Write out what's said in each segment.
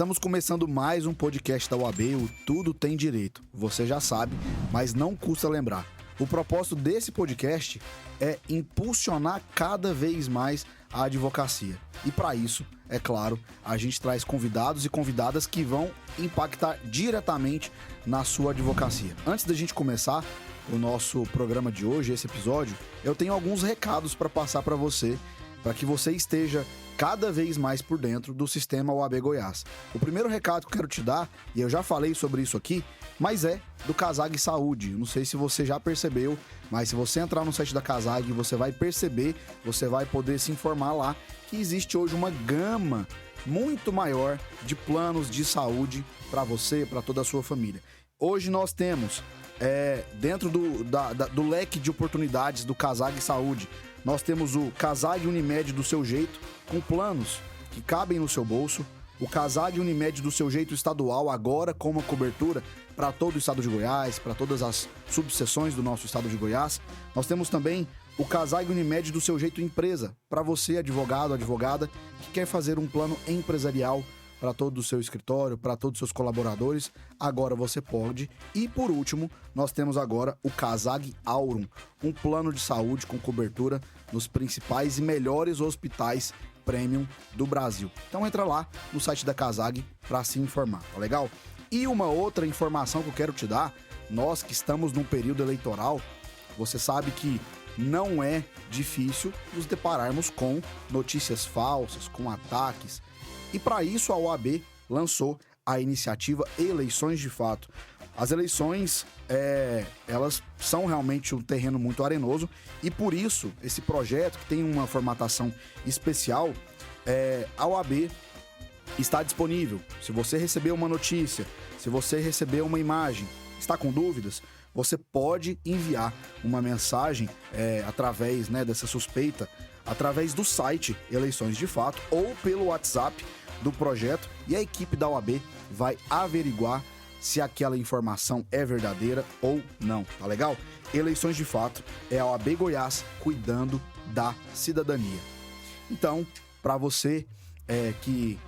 Estamos começando mais um podcast da UAB, o Tudo Tem Direito. Você já sabe, mas não custa lembrar. O propósito desse podcast é impulsionar cada vez mais a advocacia. E para isso, é claro, a gente traz convidados e convidadas que vão impactar diretamente na sua advocacia. Antes da gente começar o nosso programa de hoje, esse episódio, eu tenho alguns recados para passar para você, para que você esteja cada vez mais por dentro do sistema UAB Goiás. O primeiro recado que eu quero te dar, e eu já falei sobre isso aqui, mas é do Casag Saúde. Não sei se você já percebeu, mas se você entrar no site da Casag, você vai perceber, você vai poder se informar lá que existe hoje uma gama muito maior de planos de saúde para você, para toda a sua família. Hoje nós temos, dentro do leque de oportunidades do Casag Saúde, nós temos o Casag Unimed do seu jeito, com planos que cabem no seu bolso. O Casag Unimed do seu jeito estadual, agora com uma cobertura para todo o estado de Goiás, para todas as subseções do nosso estado de Goiás. Nós temos também o Casag Unimed do seu jeito empresa, para você, advogado, advogada, que quer fazer um plano empresarial para todo o seu escritório, para todos os seus colaboradores, agora você pode. E por último, nós temos agora o Casag Aurum, um plano de saúde com cobertura nos principais e melhores hospitais premium do Brasil. Então entra lá no site da Casag para se informar, tá legal? E uma outra informação que eu quero te dar, nós que estamos num período eleitoral, você sabe que não é difícil nos depararmos com notícias falsas, com ataques. E para isso a OAB lançou a iniciativa Eleições de Fato. As eleições, elas são realmente um terreno muito arenoso e por isso esse projeto, que tem uma formatação especial, a OAB está disponível. Se você receber uma notícia, se você receber uma imagem, está com dúvidas, você pode enviar uma mensagem através dessa suspeita, através do site Eleições de Fato ou pelo WhatsApp do projeto, e a equipe da OAB vai averiguar se aquela informação é verdadeira ou não, tá legal? Eleições de Fato é a OAB Goiás cuidando da cidadania. Então, para você que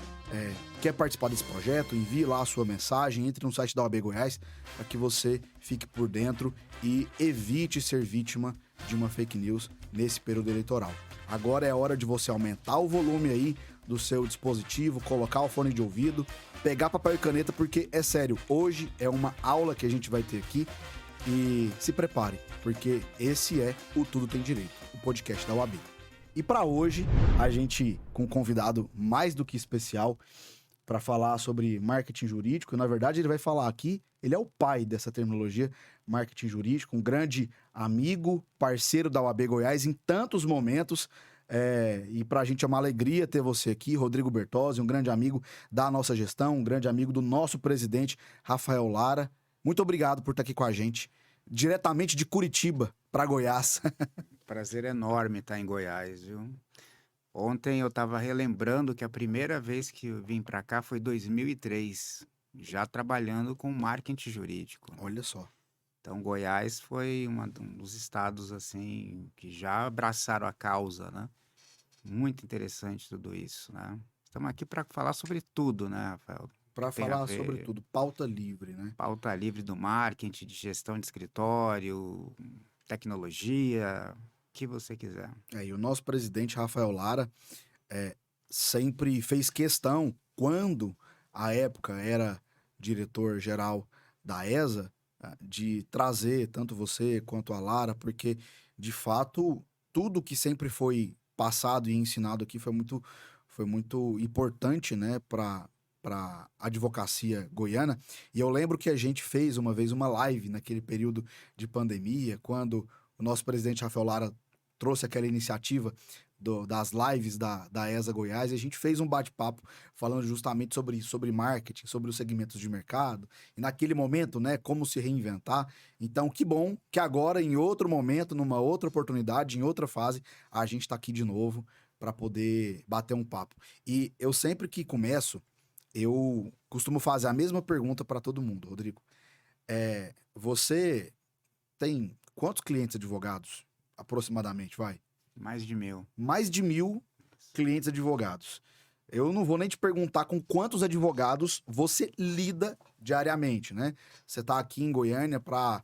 quer participar desse projeto, envie lá a sua mensagem, entre no site da OAB Goiás para que você fique por dentro e evite ser vítima de uma fake news nesse período eleitoral. Agora é hora de você aumentar o volume aí do seu dispositivo, colocar o fone de ouvido, pegar papel e caneta, porque é sério, hoje é uma aula que a gente vai ter aqui e se prepare, porque esse é o Tudo Tem Direito, o podcast da UAB. E para hoje, a gente com um convidado mais do que especial para falar sobre marketing jurídico. Na verdade, ele vai falar aqui, ele é o pai dessa terminologia, marketing jurídico, um grande amigo, parceiro da UAB Goiás em tantos momentos. E para a gente é uma alegria ter você aqui, Rodrigo Bertozzi, um grande amigo da nossa gestão, um grande amigo do nosso presidente, Rafael Lara. Muito obrigado por estar aqui com a gente, diretamente de Curitiba para Goiás. Prazer enorme estar em Goiás, viu? Ontem eu estava relembrando que a primeira vez que eu vim para cá foi em 2003, já trabalhando com marketing jurídico. Olha só. Então, Goiás foi um dos estados assim que já abraçaram a causa, né? Muito interessante tudo isso, né? Estamos aqui para falar sobre tudo, né, Rafael? Para falar sobre tudo, pauta livre, né? Pauta livre do marketing, de gestão de escritório, tecnologia, o que você quiser. E o nosso presidente, Rafael Lara, sempre fez questão, quando à época era diretor-geral da ESA, de trazer tanto você quanto a Lara, porque, de fato, tudo que sempre foi passado e ensinado aqui foi muito importante, né, para a advocacia goiana. E eu lembro que a gente fez uma vez uma live naquele período de pandemia, quando o nosso presidente Rafael Lara trouxe aquela iniciativa das lives da ESA Goiás, e a gente fez um bate-papo falando justamente sobre marketing, sobre os segmentos de mercado, e naquele momento, né, como se reinventar. Então, que bom que agora, em outro momento, numa outra oportunidade, em outra fase, a gente está aqui de novo para poder bater um papo. E eu sempre que começo, eu costumo fazer a mesma pergunta para todo mundo, Rodrigo. Você tem quantos clientes advogados, aproximadamente, vai? Mais de 1.000. Mais de 1.000 clientes advogados. eu não vou nem te perguntar com quantos advogados você lida diariamente, né? Você está aqui em Goiânia para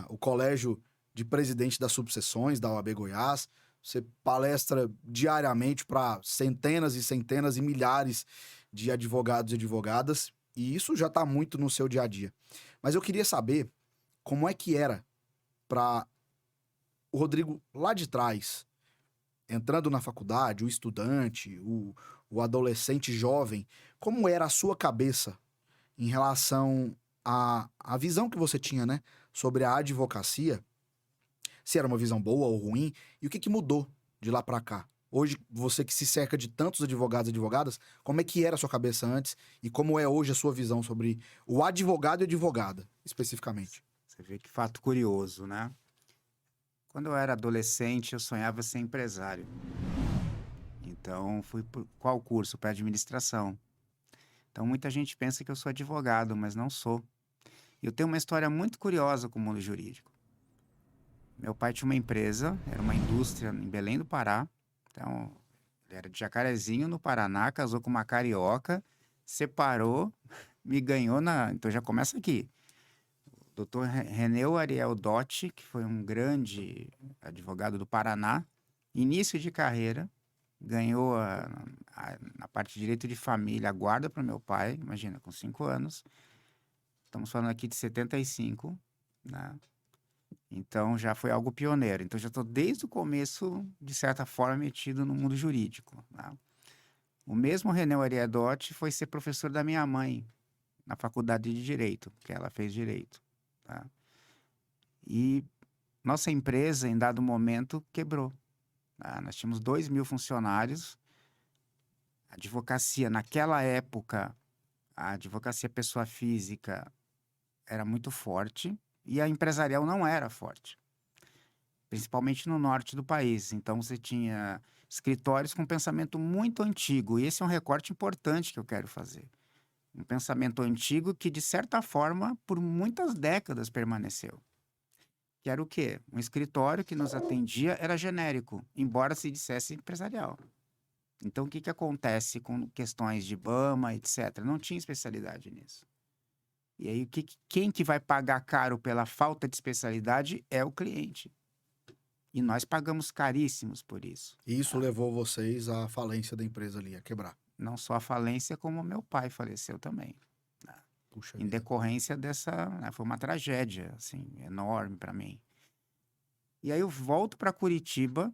o colégio de presidente das subseções da OAB Goiás, você palestra diariamente para centenas e centenas e milhares de advogados e advogadas, e isso já está muito no seu dia a dia. Mas eu queria saber como é que era para o Rodrigo lá de trás, entrando na faculdade, o estudante, o adolescente jovem, como era a sua cabeça em relação à visão que você tinha, né, sobre a advocacia, se era uma visão boa ou ruim, e o que que mudou de lá para cá? Hoje, você que se cerca de tantos advogados e advogadas, como é que era a sua cabeça antes e como é hoje a sua visão sobre o advogado e advogada, especificamente? Você vê que fato curioso, né? Quando eu era adolescente, eu sonhava ser empresário. Então, fui por qual curso? Para administração. Então, muita gente pensa que eu sou advogado, mas não sou. E eu tenho uma história muito curiosa com o mundo jurídico. Meu pai tinha uma empresa, era uma indústria em Belém do Pará. Então, ele era de Jacarezinho, no Paraná, casou com uma carioca, separou, me ganhou na. Então, já começa aqui. O doutor Reneu Ariel Dotti, que foi um grande advogado do Paraná, início de carreira, ganhou na parte de direito de família a guarda para o meu pai, imagina, com 5 anos. Estamos falando aqui de 75, né? Então já foi algo pioneiro. Então já estou desde o começo, de certa forma, metido no mundo jurídico, né? O mesmo René Ariadotti foi ser professor da minha mãe na faculdade de Direito, que ela fez Direito, tá? E nossa empresa, em dado momento, quebrou, tá? Nós tínhamos 2.000 funcionários. A advocacia, naquela época, a advocacia pessoa física era muito forte e a empresarial não era forte, principalmente no norte do país. Então, você tinha escritórios com pensamento muito antigo, e esse é um recorte importante que eu quero fazer. Um pensamento antigo que, de certa forma, por muitas décadas permaneceu. Que era o quê? Um escritório que nos atendia era genérico, embora se dissesse empresarial. Então, o que que acontece com questões de BAMA, etc? Não tinha especialidade nisso. E aí, quem que vai pagar caro pela falta de especialidade é o cliente. E nós pagamos caríssimos por isso. E isso levou vocês à falência da empresa ali, a quebrar. Não só a falência, como meu pai faleceu também. Puxa Em vida. decorrência dessa, né, foi uma tragédia, assim, enorme para mim. E aí eu volto para Curitiba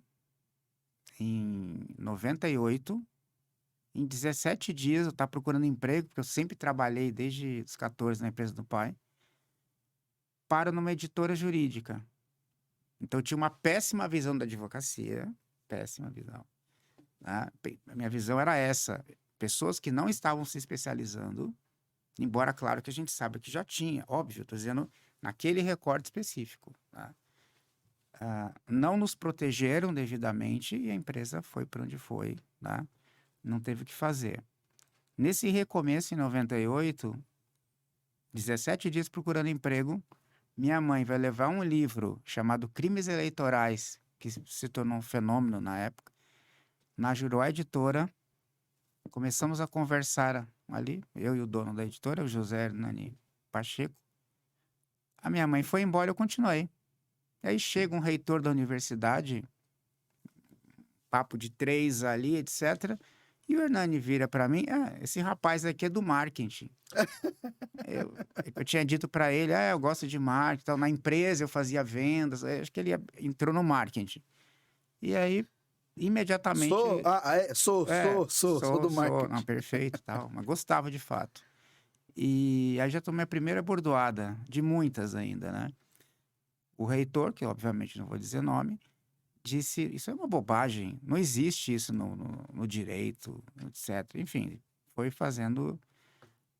em 98. Em 17 dias eu estava procurando emprego, porque eu sempre trabalhei desde os 14 na empresa do pai. Paro numa editora jurídica. Então eu tinha uma péssima visão da advocacia, péssima visão, né? A minha visão era essa: pessoas que não estavam se especializando, embora, claro, que a gente sabe que já tinha, óbvio, estou dizendo naquele recorte específico, tá? Não nos protegeram devidamente e a empresa foi para onde foi, tá? Não teve o que fazer. Nesse recomeço, em 98, 17 dias procurando emprego, minha mãe vai levar um livro chamado Crimes Eleitorais, que se tornou um fenômeno na época, na Juruá Editora. Começamos a conversar ali, eu e o dono da editora, o José Hernani Pacheco. A minha mãe foi embora, eu continuei. E aí chega um reitor da universidade, papo de 3 ali, etc. E o Hernani vira para mim: esse rapaz aqui é do marketing. Eu tinha dito para ele: eu gosto de marketing, tal. Na empresa eu fazia vendas, acho que ele entrou no marketing. E aí, imediatamente... Sou do marketing. Não, perfeito, tal, mas gostava de fato. E aí já tomei a primeira bordoada, de muitas ainda, né? O reitor, que obviamente não vou dizer nome, disse: isso é uma bobagem, não existe isso no direito, etc. Enfim, foi fazendo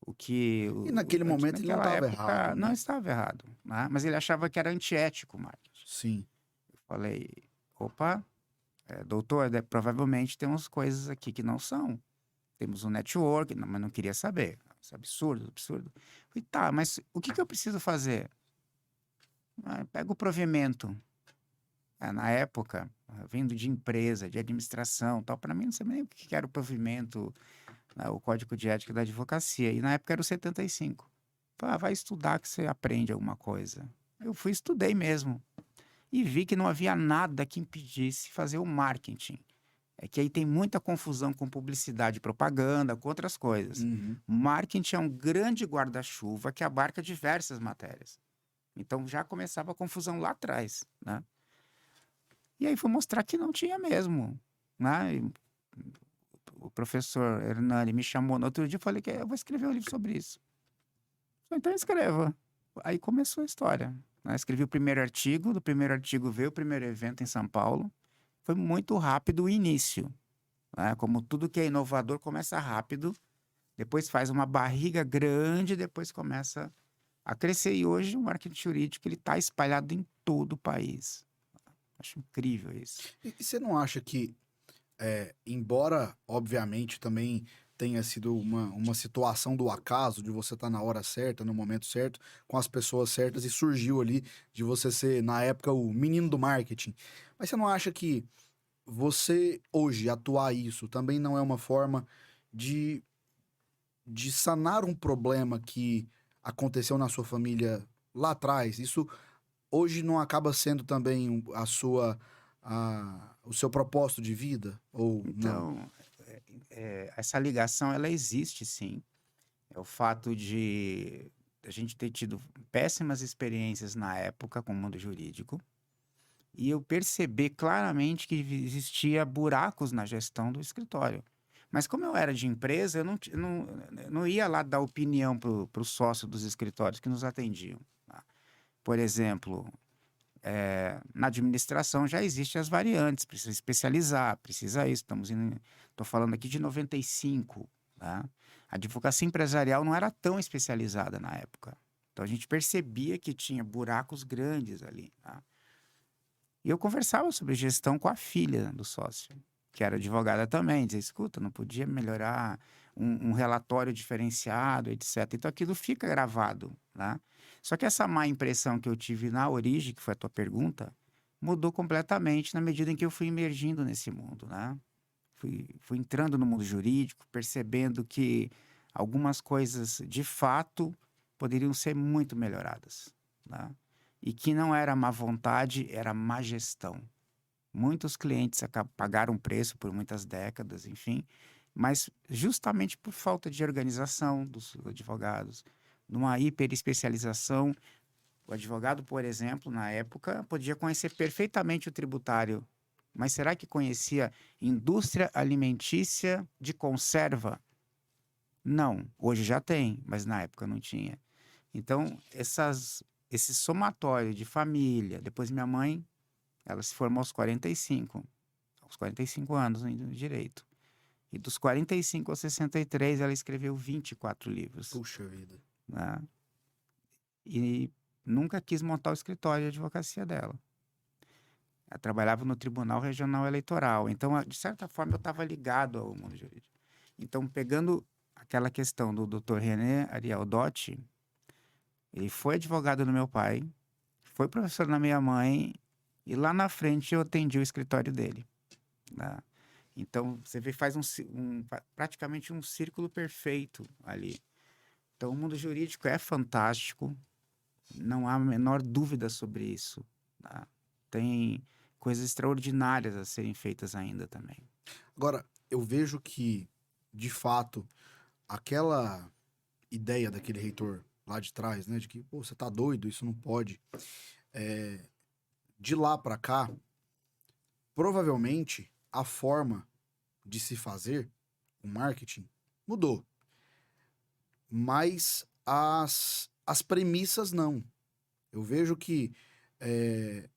o que... E naquele momento ele não naquela estava época, errado, não né? estava errado, né? Mas ele achava que era antiético o marketing. Sim. Eu falei: opa, doutor, provavelmente tem umas coisas aqui que não são. Temos um network, mas não queria saber. Isso é absurdo, absurdo. Falei: tá, mas o que eu preciso fazer? Pega o provimento. Na época, vindo de empresa, de administração, tal, para mim não sabia nem o que era o provimento. né, o Código de Ética da Advocacia. E na época era o 75. Falei, vai estudar que você aprende alguma coisa. Eu fui, estudei mesmo. E vi que não havia nada que impedisse fazer o marketing. É que aí tem muita confusão com publicidade e propaganda, com outras coisas. Uhum. Marketing é um grande guarda-chuva que abarca diversas matérias. Então já começava a confusão lá atrás, né? E aí fui mostrar que não tinha mesmo, né? E o professor Hernani me chamou no outro dia e falei que eu vou escrever um livro sobre isso. Então escreva. Aí começou a história, né? Escrevi o primeiro artigo, do primeiro artigo veio o primeiro evento em São Paulo. Foi muito rápido o início, né? Como tudo que é inovador começa rápido, depois faz uma barriga grande, depois começa a crescer. E hoje o marketing jurídico está espalhado em todo o país. Acho incrível isso. E você não acha que, embora, obviamente, também tenha sido uma situação do acaso, de você estar na hora certa, no momento certo, com as pessoas certas, e surgiu ali de você ser, na época, o menino do marketing. Mas você não acha que você, hoje, atuar isso também não é uma forma de, de sanar um problema que aconteceu na sua família lá atrás? Isso hoje não acaba sendo também o seu propósito de vida? Ou não? Então, essa ligação, ela existe sim. É o fato de a gente ter tido péssimas experiências na época com o mundo jurídico e eu perceber claramente que existia buracos na gestão do escritório. Mas como eu era de empresa, eu não ia lá dar opinião para o sócio dos escritórios que nos atendiam, tá? Por exemplo, na administração já existem as variantes, precisa especializar, precisa isso. Estou falando aqui de 95, tá? A advocacia empresarial não era tão especializada na época. Então a gente percebia que tinha buracos grandes ali, tá? E eu conversava sobre gestão com a filha do sócio, que era advogada também, dizia, escuta, não podia melhorar um relatório diferenciado, etc. Então aquilo fica gravado, né? Só que essa má impressão que eu tive na origem, que foi a tua pergunta, mudou completamente na medida em que eu fui emergindo nesse mundo, né? Fui entrando no mundo jurídico, percebendo que algumas coisas, de fato, poderiam ser muito melhoradas, né? E que não era má vontade, era má gestão. Muitos clientes pagaram preço por muitas décadas, enfim, mas justamente por falta de organização dos advogados, numa hiperespecialização. O advogado, por exemplo, na época, podia conhecer perfeitamente o tributário, mas será que conhecia indústria alimentícia de conserva? Não, hoje já tem, mas na época não tinha. Então, esse somatório de família, depois minha mãe, ela se formou aos 45 anos no direito. E dos 45 aos 63, ela escreveu 24 livros. Puxa vida. Né? E nunca quis montar o escritório de advocacia dela. Ela trabalhava no Tribunal Regional Eleitoral. Então, de certa forma, eu estava ligado ao mundo jurídico. Então, pegando aquela questão do Dr. René Ariel Dotti, ele foi advogado do meu pai, foi professor da minha mãe, e lá na frente eu atendi o escritório dele. Né? Então, você vê, faz praticamente um círculo perfeito ali. Então, o mundo jurídico é fantástico, não há a menor dúvida sobre isso. Tá? Tem coisas extraordinárias a serem feitas ainda também. Agora, eu vejo que, de fato, aquela ideia daquele reitor lá de trás, né, de que, pô, você tá doido, isso não pode. De lá para cá, provavelmente a forma de se fazer o marketing mudou. Mas as premissas não. Eu vejo que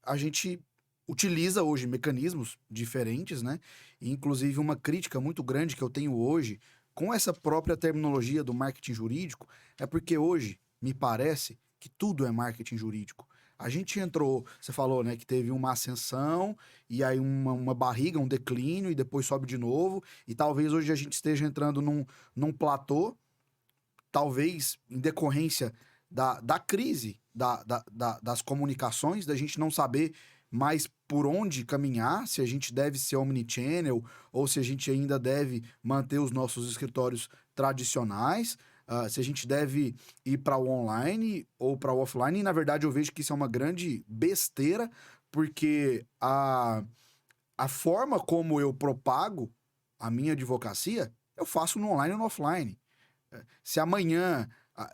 a gente utiliza hoje mecanismos diferentes, né? E, inclusive, uma crítica muito grande que eu tenho hoje com essa própria terminologia do marketing jurídico é porque hoje me parece que tudo é marketing jurídico. A gente entrou, você falou, né, que teve uma ascensão e aí uma barriga, um declínio e depois sobe de novo. E talvez hoje a gente esteja entrando num platô, talvez em decorrência da crise das comunicações, da gente não saber mais por onde caminhar, se a gente deve ser omnichannel ou se a gente ainda deve manter os nossos escritórios tradicionais, se a gente deve ir para o online ou para o offline. E, na verdade, eu vejo que isso é uma grande besteira, porque a forma como eu propago a minha advocacia, eu faço no online e no offline. Se amanhã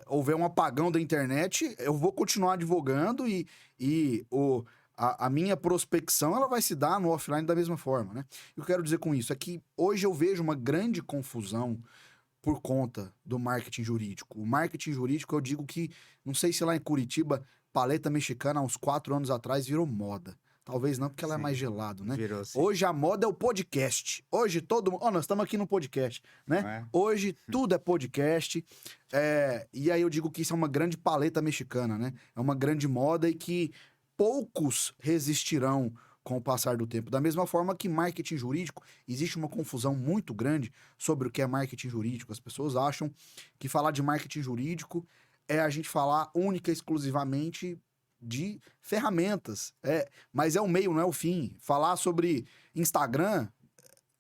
houver um apagão da internet, eu vou continuar advogando a minha prospecção ela vai se dar no offline da mesma forma, né? Eu quero dizer com isso é que hoje eu vejo uma grande confusão por conta do marketing jurídico. O marketing jurídico, eu digo que, não sei se lá em Curitiba, paleta mexicana, há uns 4 anos atrás, virou moda. Talvez não, porque ela é mais Sim, gelado, né? virou sim, Hoje a moda é o podcast. Hoje todo mundo... nós estamos aqui no podcast, né? não é? Hoje tudo é podcast. E aí eu digo que isso é uma grande paleta mexicana, né? É uma grande moda e que poucos resistirão com o passar do tempo. Da mesma forma que marketing jurídico, existe uma confusão muito grande sobre o que é marketing jurídico. As pessoas acham que falar de marketing jurídico é a gente falar única e exclusivamente de ferramentas. Mas é o meio, não é o fim. Falar sobre Instagram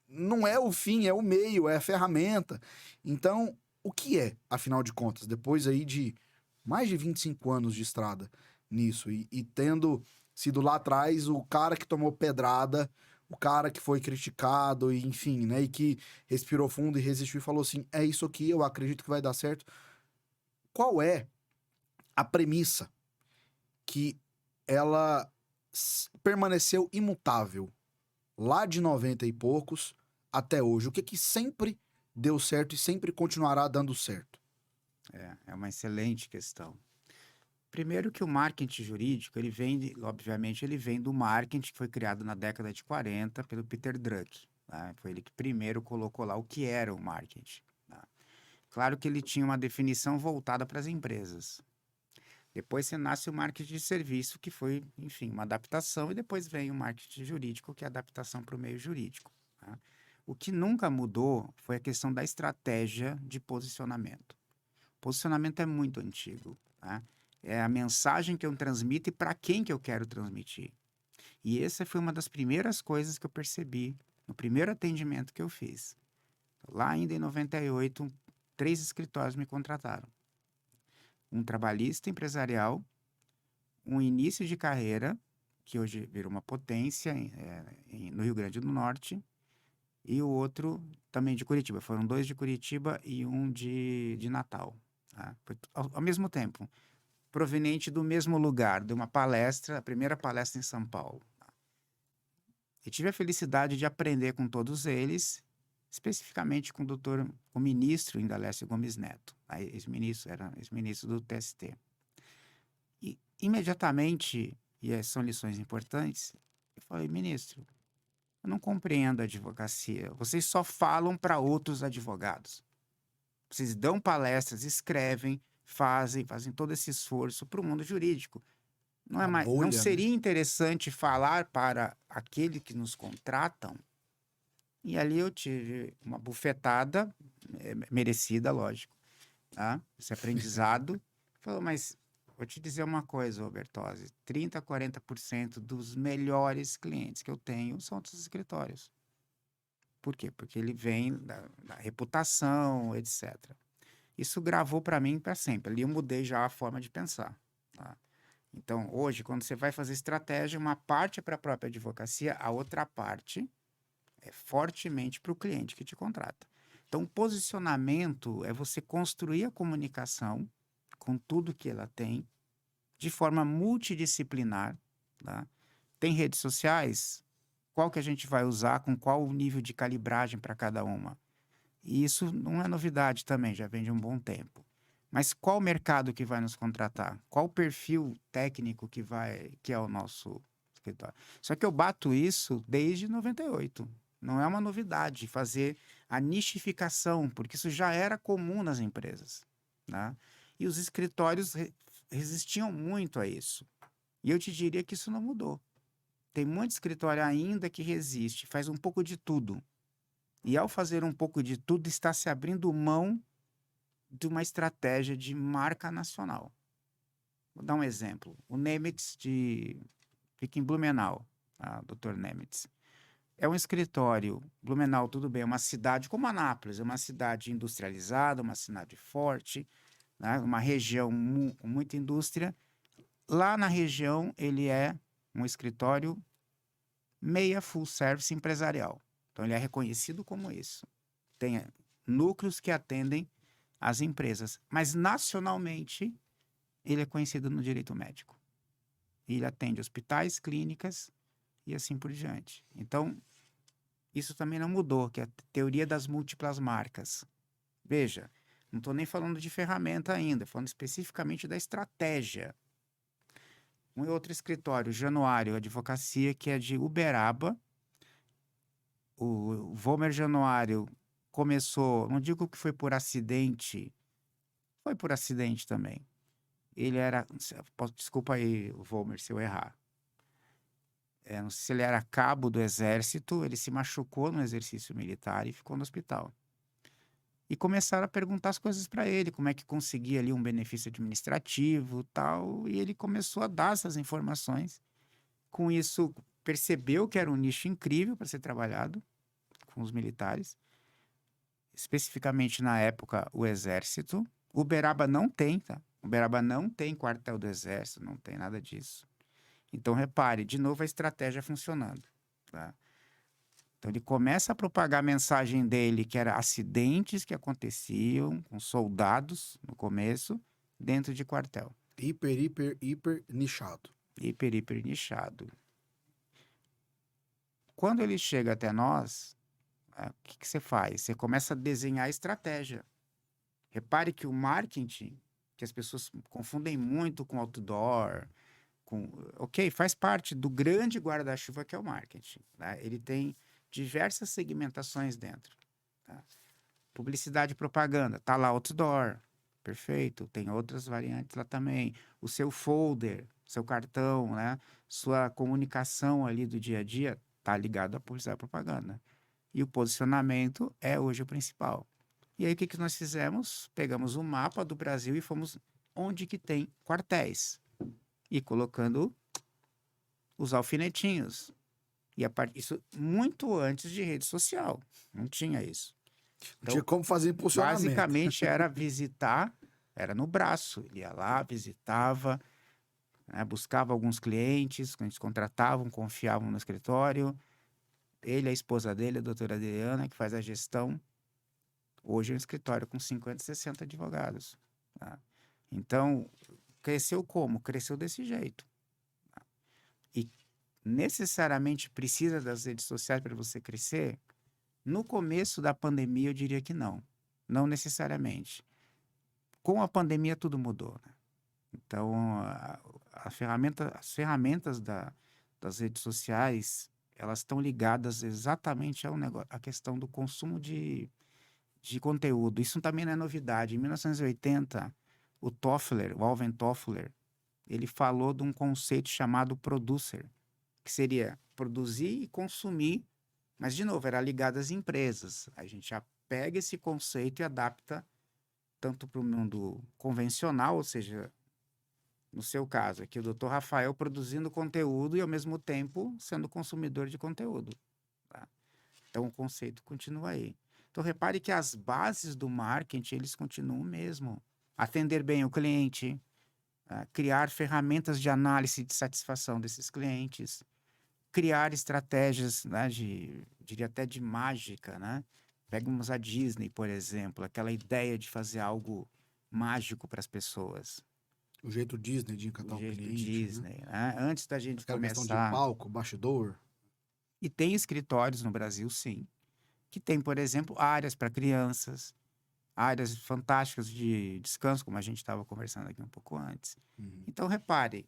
não é o fim, é o meio, é a ferramenta. Então, o que é, afinal de contas, depois aí de mais de 25 anos de estrada nisso e tendo sido lá atrás o cara que tomou pedrada, o cara que foi criticado, e, enfim, né? E que respirou fundo e resistiu e falou assim: é isso aqui, eu acredito que vai dar certo. Qual é a premissa que ela permaneceu imutável lá de 90 e poucos até hoje? O que sempre deu certo e sempre continuará dando certo? É uma excelente questão. Primeiro que o marketing jurídico, obviamente, ele vem do marketing que foi criado na década de 40 pelo Peter Drucker. Tá? Foi ele que primeiro colocou lá o que era o marketing. Tá? Claro que ele tinha uma definição voltada para as empresas. Depois você nasce o marketing de serviço, que foi, enfim, uma adaptação, e depois vem o marketing jurídico, que é a adaptação para o meio jurídico. Tá? O que nunca mudou foi a questão da estratégia de posicionamento. O posicionamento é muito antigo. Tá? É a mensagem que eu transmito e para quem que eu quero transmitir. E essa foi uma das primeiras coisas que eu percebi no primeiro atendimento que eu fiz. Lá ainda em 98, 3 escritórios me contrataram. Um trabalhista empresarial, um início de carreira, que hoje virou uma potência no Rio Grande do Norte, e o outro também de Curitiba. Foram 2 de Curitiba e um de Natal. Tá? Foi ao mesmo tempo, proveniente do mesmo lugar, de uma palestra, a primeira palestra em São Paulo. E tive a felicidade de aprender com todos eles, especificamente com o ministro Indalécio Gomes Neto, era ex-ministro do TST. E imediatamente, são lições importantes, eu falei: ministro, eu não compreendo a advocacia. Vocês só falam para outros advogados. Vocês dão palestras, escrevem, fazem todo esse esforço para o mundo jurídico. Uma Não bolha, né? seria interessante falar para aquele que nos contratam? E ali eu tive uma bufetada, merecida, lógico, tá? Esse aprendizado. Falou: mas vou te dizer uma coisa, Bertozzi, 30% a 40% dos melhores clientes que eu tenho são outros escritórios. Por quê? Porque ele vem da reputação, etc. Isso gravou para mim para sempre. Ali eu mudei já a forma de pensar, tá? Então, hoje, quando você vai fazer estratégia, uma parte é para a própria advocacia, a outra parte é fortemente para o cliente que te contrata. Então, o posicionamento é você construir a comunicação com tudo que ela tem, de forma multidisciplinar. Tá? Tem redes sociais, qual que a gente vai usar, com qual o nível de calibragem para cada uma. E isso não é novidade também, já vem de um bom tempo. Mas qual mercado que vai nos contratar? Qual o perfil técnico que é o nosso escritório? Só que eu bato isso desde 98. Não é uma novidade fazer a nichificação, porque isso já era comum nas empresas. Né? E os escritórios resistiam muito a isso. E eu te diria que isso não mudou. Tem muito escritório ainda que resiste, faz um pouco de tudo. E ao fazer um pouco de tudo, está se abrindo mão de uma estratégia de marca nacional. Vou dar um exemplo. O Nemetz fica em Blumenau. Dr. Nemitz. É um escritório, Blumenau, tudo bem, é uma cidade como Anápolis, é uma cidade industrializada, uma cidade forte, né? Uma região com muita indústria. Lá na região, ele é um escritório meia full service empresarial. Então, ele é reconhecido como isso. Tem núcleos que atendem as empresas, mas nacionalmente, ele é conhecido no direito médico. Ele atende hospitais, clínicas e assim por diante. Então, isso também não mudou, que é a teoria das múltiplas marcas. Veja, não estou nem falando de ferramenta ainda, falando especificamente da estratégia. Um outro escritório, Januário Advocacia, que é de Uberaba. O Vomer Januário começou, não digo que foi por acidente, foi por acidente também. Ele era, desculpa aí, Vomer, se eu errar. Não sei se ele era cabo do exército, ele se machucou no exercício militar e ficou no hospital. E começaram a perguntar as coisas para ele, como é que conseguia ali um benefício administrativo, tal, e ele começou a dar essas informações. Com isso, percebeu que era um nicho incrível para ser trabalhado com os militares, especificamente na época o exército. Uberaba não tem, tá? Uberaba não tem quartel do exército, não tem nada disso. Então, repare, de novo a estratégia funcionando, tá? Então, ele começa a propagar a mensagem dele, que era acidentes que aconteciam com soldados no começo, dentro de quartel. Hiper nichado. Hiper nichado. Quando ele chega até nós, o que você faz? Você começa a desenhar a estratégia. Repare que o marketing, que as pessoas confundem muito com outdoor, ok, faz parte do grande guarda-chuva que é o marketing, tá? Ele tem diversas segmentações dentro, tá? Publicidade e propaganda, tá lá outdoor, perfeito, tem outras variantes lá também. O seu folder, seu cartão, né? Sua comunicação ali do dia a dia tá ligado à publicidade e propaganda. E o posicionamento é hoje o principal. E aí o que nós fizemos? Pegamos o mapa do Brasil e fomos onde que tem quartéis. E colocando os alfinetinhos. E isso muito antes de rede social. Não tinha isso. Então, tinha como fazer impulsionamento. Basicamente era visitar, era no braço. Ele ia lá, visitava, né, buscava alguns clientes, que eles contratavam, confiavam no escritório. Ele, a esposa dele, a doutora Adriana, que faz a gestão. Hoje é um escritório com 50, 60 advogados. Tá? Então, cresceu como? Cresceu desse jeito. E necessariamente precisa das redes sociais para você crescer? No começo da pandemia, eu diria que não. Não necessariamente. Com a pandemia, tudo mudou. Né? Então, as ferramentas das redes sociais, elas estão ligadas exatamente ao negócio, à questão do consumo de conteúdo. Isso também não é novidade. Em 1980, o Alvin Toffler, ele falou de um conceito chamado producer, que seria produzir e consumir, mas, de novo, era ligado às empresas. A gente já pega esse conceito e adapta tanto para o mundo convencional, ou seja, no seu caso, aqui o Dr. Rafael produzindo conteúdo e, ao mesmo tempo, sendo consumidor de conteúdo. Tá? Então, o conceito continua aí. Então, repare que as bases do marketing, eles continuam mesmo. Atender bem o cliente, criar ferramentas de análise de satisfação desses clientes, criar estratégias, né, diria até de mágica, né? Pegamos a Disney, por exemplo, aquela ideia de fazer algo mágico para as pessoas. O jeito Disney de encantar o cliente. O jeito Disney, né? Antes da gente aquela começar... questão de palco, bastidor. E tem escritórios no Brasil, sim, que tem, por exemplo, áreas para crianças, áreas fantásticas de descanso, como a gente estava conversando aqui um pouco antes. Uhum. Então, repare,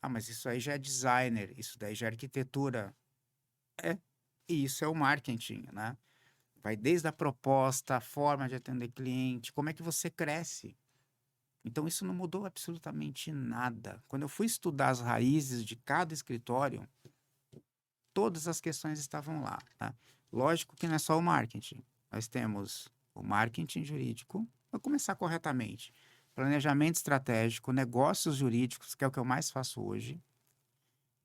mas isso aí já é designer, isso daí já é arquitetura. E isso é o marketing, né? Vai desde a proposta, a forma de atender cliente, como é que você cresce. Então, isso não mudou absolutamente nada. Quando eu fui estudar as raízes de cada escritório, todas as questões estavam lá, tá? Lógico que não é só o marketing. Nós temos o marketing jurídico, para começar corretamente. Planejamento estratégico, negócios jurídicos, que é o que eu mais faço hoje.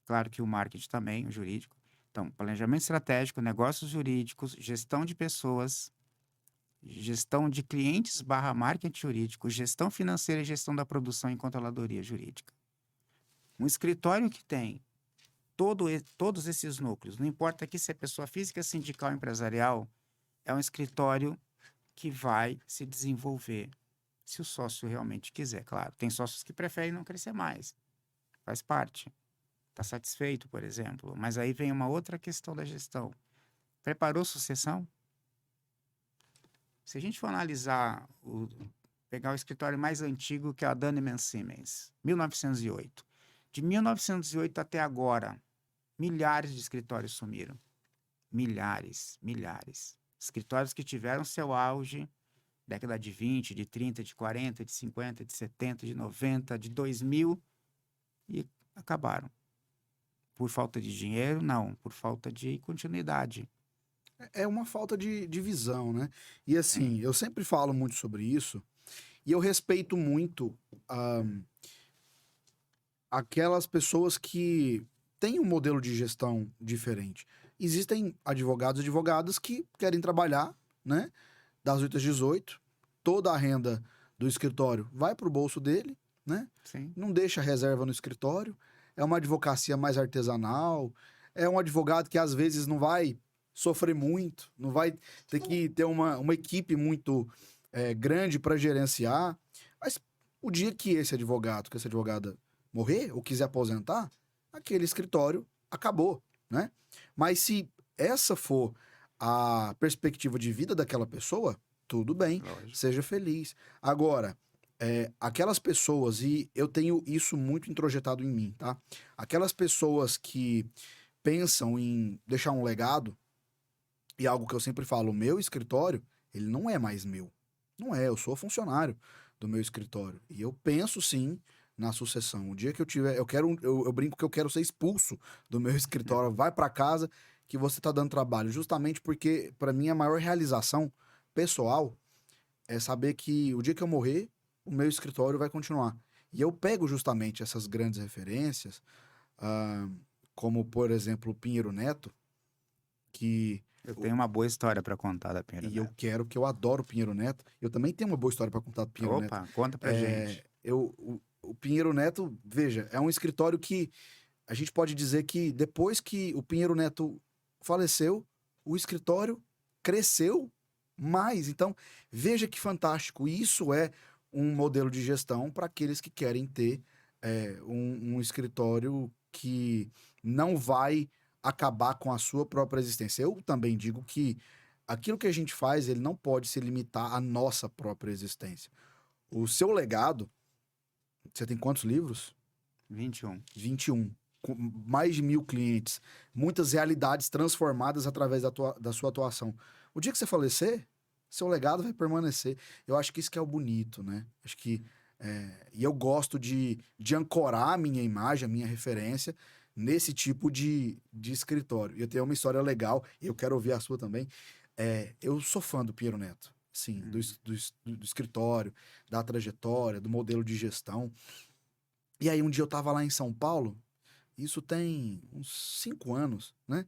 Claro que o marketing também, o jurídico. Então, planejamento estratégico, negócios jurídicos, gestão de pessoas, gestão de clientes barra marketing jurídico, gestão financeira e gestão da produção em controladoria jurídica. Um escritório que tem todos esses núcleos, não importa aqui se é pessoa física, sindical, empresarial, é um escritório que vai se desenvolver, se o sócio realmente quiser, claro. Tem sócios que preferem não crescer mais, faz parte. Está satisfeito, por exemplo. Mas aí vem uma outra questão da gestão. Preparou sucessão? Se a gente for analisar, pegar o escritório mais antigo, que é a Dunham Simmons, 1908. De 1908 até agora, milhares de escritórios sumiram. Milhares, milhares. Escritórios que tiveram seu auge, década de 20, de 30, de 40, de 50, de 70, de 90, de 2000, e acabaram. Por falta de dinheiro? Não, por falta de continuidade. É uma falta de visão, né? E assim, eu sempre falo muito sobre isso, e eu respeito muito aquelas pessoas que têm um modelo de gestão diferente. Existem advogados e advogadas que querem trabalhar, né? Das 8 às 18, toda a renda do escritório vai para o bolso dele, né? Sim. Não deixa reserva no escritório. É uma advocacia mais artesanal. É um advogado que às vezes não vai sofrer muito, não vai ter que ter uma equipe muito grande para gerenciar. Mas o dia que esse advogado, que essa advogada morrer ou quiser aposentar, aquele escritório acabou, né? Mas se essa for a perspectiva de vida daquela pessoa, tudo bem, Lógico. seja feliz. Agora, aquelas pessoas, e eu tenho isso muito introjetado em mim, tá? Aquelas pessoas que pensam em deixar um legado, e algo que eu sempre falo, o meu escritório, ele não é mais meu. Não é, eu sou funcionário do meu escritório. E eu penso sim na sucessão. O dia que eu tiver, eu brinco que eu quero ser expulso do meu escritório, vai para casa que você tá dando trabalho, justamente porque para mim a maior realização pessoal é saber que o dia que eu morrer, o meu escritório vai continuar. E eu pego justamente essas grandes referências, ah, como por exemplo o Pinheiro Neto, que Eu tenho uma boa história para contar da Pinheiro e eu Neto. quero, que eu adoro o Pinheiro Neto. Eu também tenho uma boa história para contar do Pinheiro Neto. Opa, conta pra gente. O Pinheiro Neto, veja, é um escritório que a gente pode dizer que depois que o Pinheiro Neto faleceu, o escritório cresceu mais. Então, veja que fantástico. Isso é um modelo de gestão para aqueles que querem ter um escritório que não vai acabar com a sua própria existência. Eu também digo que aquilo que a gente faz, ele não pode se limitar à nossa própria existência. O seu legado, você tem quantos livros? 21. 21. Com mais de 1.000 clientes. Muitas realidades transformadas através da sua atuação. O dia que você falecer, seu legado vai permanecer. Eu acho que isso que é o bonito, né? Acho que... e eu gosto de ancorar a minha imagem, a minha referência nesse tipo de escritório. E eu tenho uma história legal, e eu quero ouvir a sua também. Eu sou fã do Pinheiro Neto. Sim, do escritório, da trajetória, do modelo de gestão. E aí um dia eu tava lá em São Paulo, isso tem uns 5 anos, né?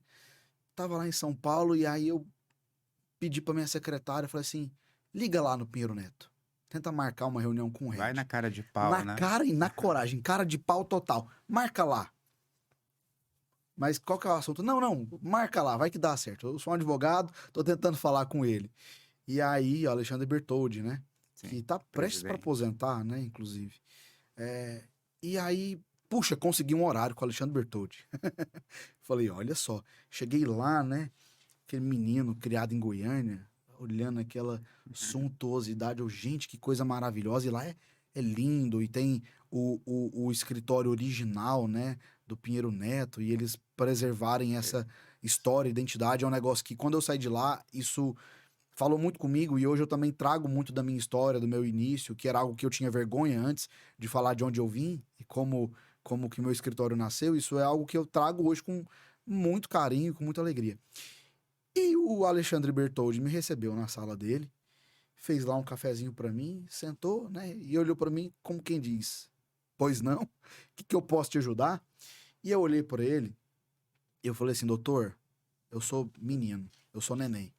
Tava lá em São Paulo e aí eu pedi pra minha secretária, falei assim, liga lá no Pinheiro Neto, tenta marcar uma reunião com o Red. Vai na cara de pau, Na né? cara e na coragem, cara de pau total. Marca lá. Mas qual que é o assunto? Não, marca lá, vai que dá certo. Eu sou um advogado, tô tentando falar com ele. E aí, o Alexandre Bertoldi, né? Sim, que tá prestes para presidente. aposentar, né? Inclusive. E aí, puxa, consegui um horário com o Alexandre Bertoldi. Falei, olha só, cheguei lá, né? Aquele menino criado em Goiânia, olhando aquela suntuosidade, eu, gente, que coisa maravilhosa. E lá é lindo, e tem o escritório original, né? Do Pinheiro Neto, e eles preservarem essa história, identidade, é um negócio que quando eu saí de lá, isso falou muito comigo, e hoje eu também trago muito da minha história, do meu início, que era algo que eu tinha vergonha antes de falar de onde eu vim e como que meu escritório nasceu. Isso é algo que eu trago hoje com muito carinho, com muita alegria. E o Alexandre Bertoldi me recebeu na sala dele, fez lá um cafezinho pra mim, sentou, né, e olhou pra mim como quem diz, pois não, o que eu posso te ajudar? E eu olhei para ele e eu falei assim, doutor, eu sou menino, eu sou neném.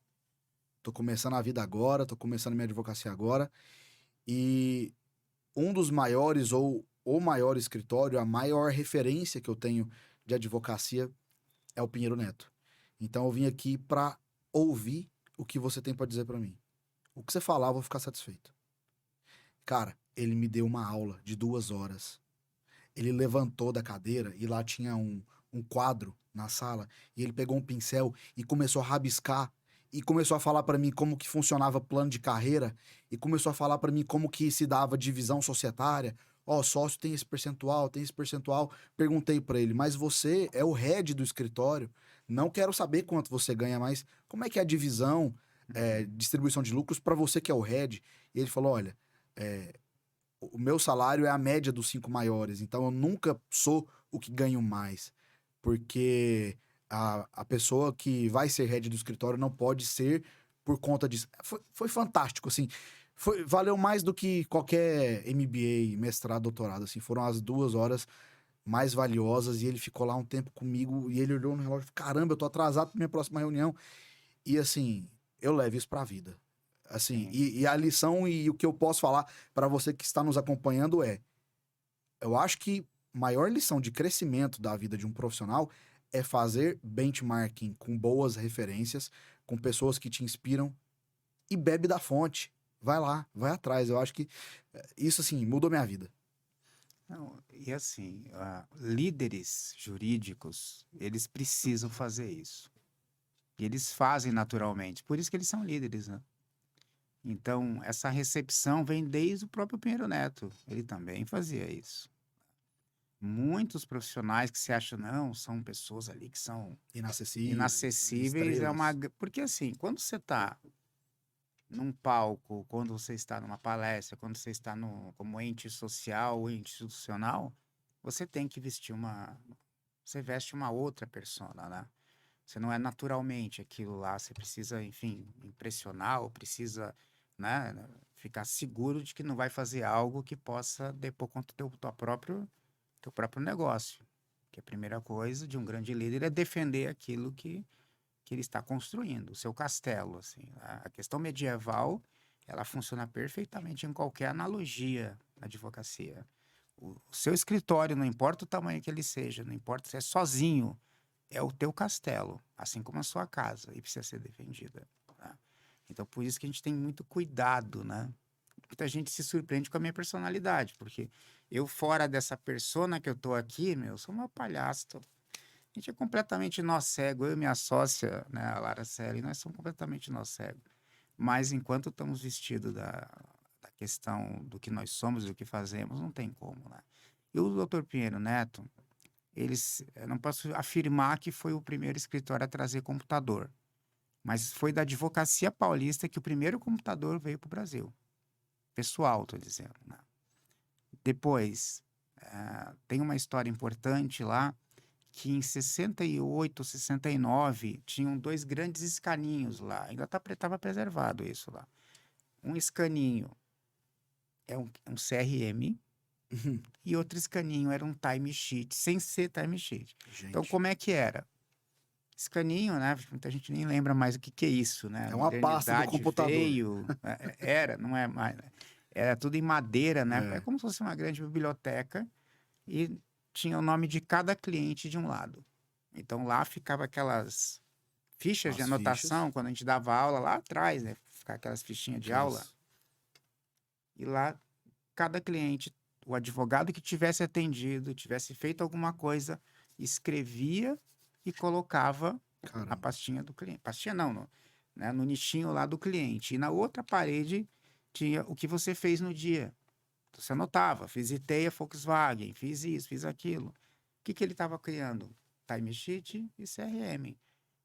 Tô começando a vida agora, tô começando minha advocacia agora. E um dos maiores, ou o maior escritório, a maior referência que eu tenho de advocacia é o Pinheiro Neto. Então eu vim aqui para ouvir o que você tem para dizer para mim. O que você falar, eu vou ficar satisfeito. Cara, ele me deu uma aula de 2 horas. Ele levantou da cadeira e lá tinha um quadro na sala e ele pegou um pincel e começou a rabiscar e começou a falar para mim como que funcionava plano de carreira e começou a falar para mim como que se dava divisão societária. Ó, sócio tem esse percentual, tem esse percentual. Perguntei para ele, mas você é o head do escritório? Não quero saber quanto você ganha, mas como é que é a divisão, distribuição de lucros para você que é o head? E ele falou, olha, é, o meu salário é a média dos 5 maiores, então eu nunca sou o que ganho mais, porque a pessoa que vai ser head do escritório não pode ser por conta disso. Foi fantástico, assim, valeu mais do que qualquer MBA, mestrado, doutorado, assim, foram as 2 horas mais valiosas e ele ficou lá um tempo comigo e ele olhou no relógio, caramba, eu tô atrasado pra minha próxima reunião, e assim, eu levo isso pra vida. Assim, Sim. e a lição e o que eu posso falar para você que está nos acompanhando é: eu acho que a maior lição de crescimento da vida de um profissional é fazer benchmarking com boas referências, com pessoas que te inspiram e bebe da fonte. Vai lá, vai atrás. Eu acho que isso, assim, mudou minha vida. Não, e assim, líderes jurídicos, eles precisam fazer isso. E eles fazem naturalmente. Por isso que eles são líderes, né? Então, essa recepção vem desde o próprio Pinheiro Neto. Ele também fazia isso. Muitos profissionais que se acham, não, são pessoas ali que são Inacessíveis, inacessíveis. estrelas. Porque assim, quando você está num palco, quando você está numa palestra, quando você está como ente social ou institucional, você tem que vestir você veste uma outra persona, né? Você não é naturalmente aquilo lá, você precisa, enfim, impressionar ou precisa, né, ficar seguro de que não vai fazer algo que possa depor contra o teu próprio negócio. Que a primeira coisa de um grande líder é defender aquilo que ele está construindo, o seu castelo, assim. A questão medieval, ela funciona perfeitamente em qualquer analogia na advocacia. O seu escritório, não importa o tamanho que ele seja, não importa se é sozinho, é o teu castelo, assim como a sua casa, e precisa ser defendida. Tá? Então, por isso que a gente tem muito cuidado, né? Muita gente se surpreende com a minha personalidade, porque eu, fora dessa persona que eu tô aqui, meu, sou uma palhaço. A gente é completamente nó cego. Eu e minha sócia, né, a Lara Celi, nós somos completamente nó cego. Mas enquanto estamos vestidos da questão do que nós somos e do que fazemos, não tem como, né? E o Dr. Pinheiro Neto, eu não posso afirmar que foi o primeiro escritório a trazer computador, mas foi da advocacia paulista que o primeiro computador veio para o Brasil. Pessoal, estou dizendo, né? Depois, tem uma história importante lá, que em 68, 69, tinham dois grandes escaninhos lá. Ainda estava preservado isso lá. Um escaninho é um CRM e outro escaninho era um timesheet, sem ser timesheet. Então, Gente, como é que era? Escaninho, né? Muita gente nem lembra mais o que é isso, né? é A uma pasta do modernidade computador. veio, era, não é mais. Era tudo em madeira, né? É É, como se fosse uma grande biblioteca e tinha o nome de cada cliente de um lado. Então lá ficava aquelas fichas de as fichas, anotação, quando a gente dava aula lá atrás, né? Ficava aquelas fichinhas de aula. aquelas... E lá, cada cliente, o advogado que tivesse atendido, tivesse feito alguma coisa, escrevia e colocava na Caramba. pastinha do cliente. Pastinha não, né? No nichinho lá do cliente. E na outra parede tinha o que você fez no dia. Você anotava, visitei a Volkswagen, fiz isso, fiz aquilo. O que ele estava criando? Timesheet e CRM.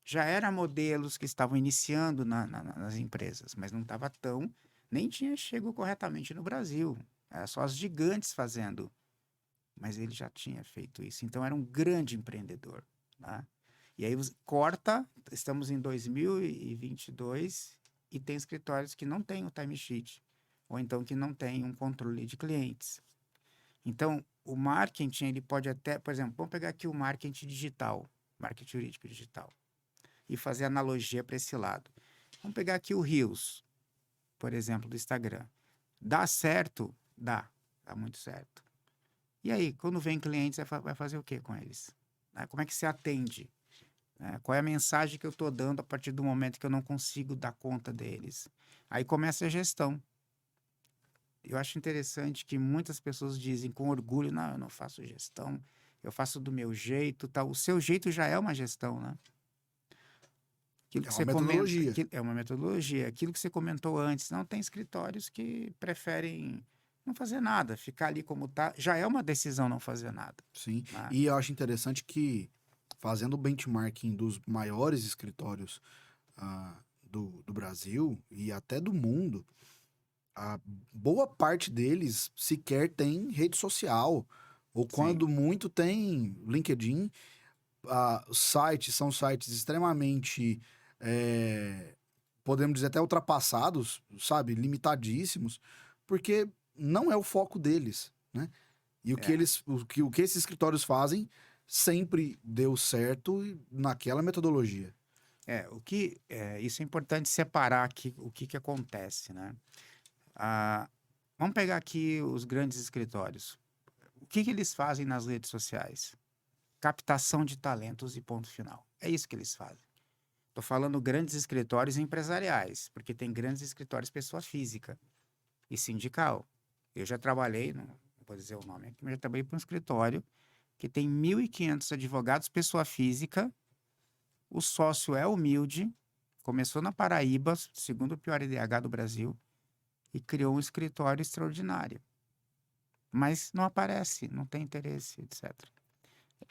Já eram modelos que estavam iniciando nas empresas, mas não estava tão, nem tinha chego corretamente no Brasil. Era só as gigantes fazendo. Mas ele já tinha feito isso. Então era um grande empreendedor. Né? E aí corta, estamos em 2022 e tem escritórios que não têm o timesheet, ou então que não têm um controle de clientes. Então, o marketing, ele pode até, por exemplo, vamos pegar aqui o marketing digital, marketing jurídico digital, e fazer analogia para esse lado. Vamos pegar aqui o Reels, por exemplo, do Instagram. Dá certo? Dá muito certo. E aí, quando vem clientes, vai fazer o que com eles? Como é que você atende? Qual é a mensagem que eu estou dando a partir do momento que eu não consigo dar conta deles? Aí começa a gestão. Eu acho interessante que muitas pessoas dizem com orgulho, não, eu não faço gestão, eu faço do meu jeito, tal. O seu jeito já é uma gestão, né? Aquilo É que uma você comenta, metodologia. é uma metodologia. Aquilo que você comentou antes, não tem escritórios que preferem não fazer nada, ficar ali como tá, já é uma decisão não fazer nada, Sim. né? E eu acho interessante que, fazendo o benchmarking dos maiores escritórios do Brasil e até do mundo, a boa parte deles sequer tem rede social, ou Sim, quando muito tem LinkedIn. Os sites são sites extremamente, eh, podemos dizer até ultrapassados, sabe, limitadíssimos, porque não é o foco deles, né? E é. o que esses escritórios fazem sempre deu certo naquela metodologia. Isso é importante separar aqui o que acontece, né? Ah, vamos pegar aqui os grandes escritórios. O que eles fazem nas redes sociais? Captação de talentos e ponto final. É isso que eles fazem. Estou falando grandes escritórios empresariais, porque tem grandes escritórios pessoa física e sindical. Eu já trabalhei, não vou dizer o nome aqui, mas já trabalhei para um escritório que tem 1.500 advogados pessoa física, o sócio é humilde, começou na Paraíba, segundo o pior IDH do Brasil, e criou um escritório extraordinário. Mas não aparece, não tem interesse, etc.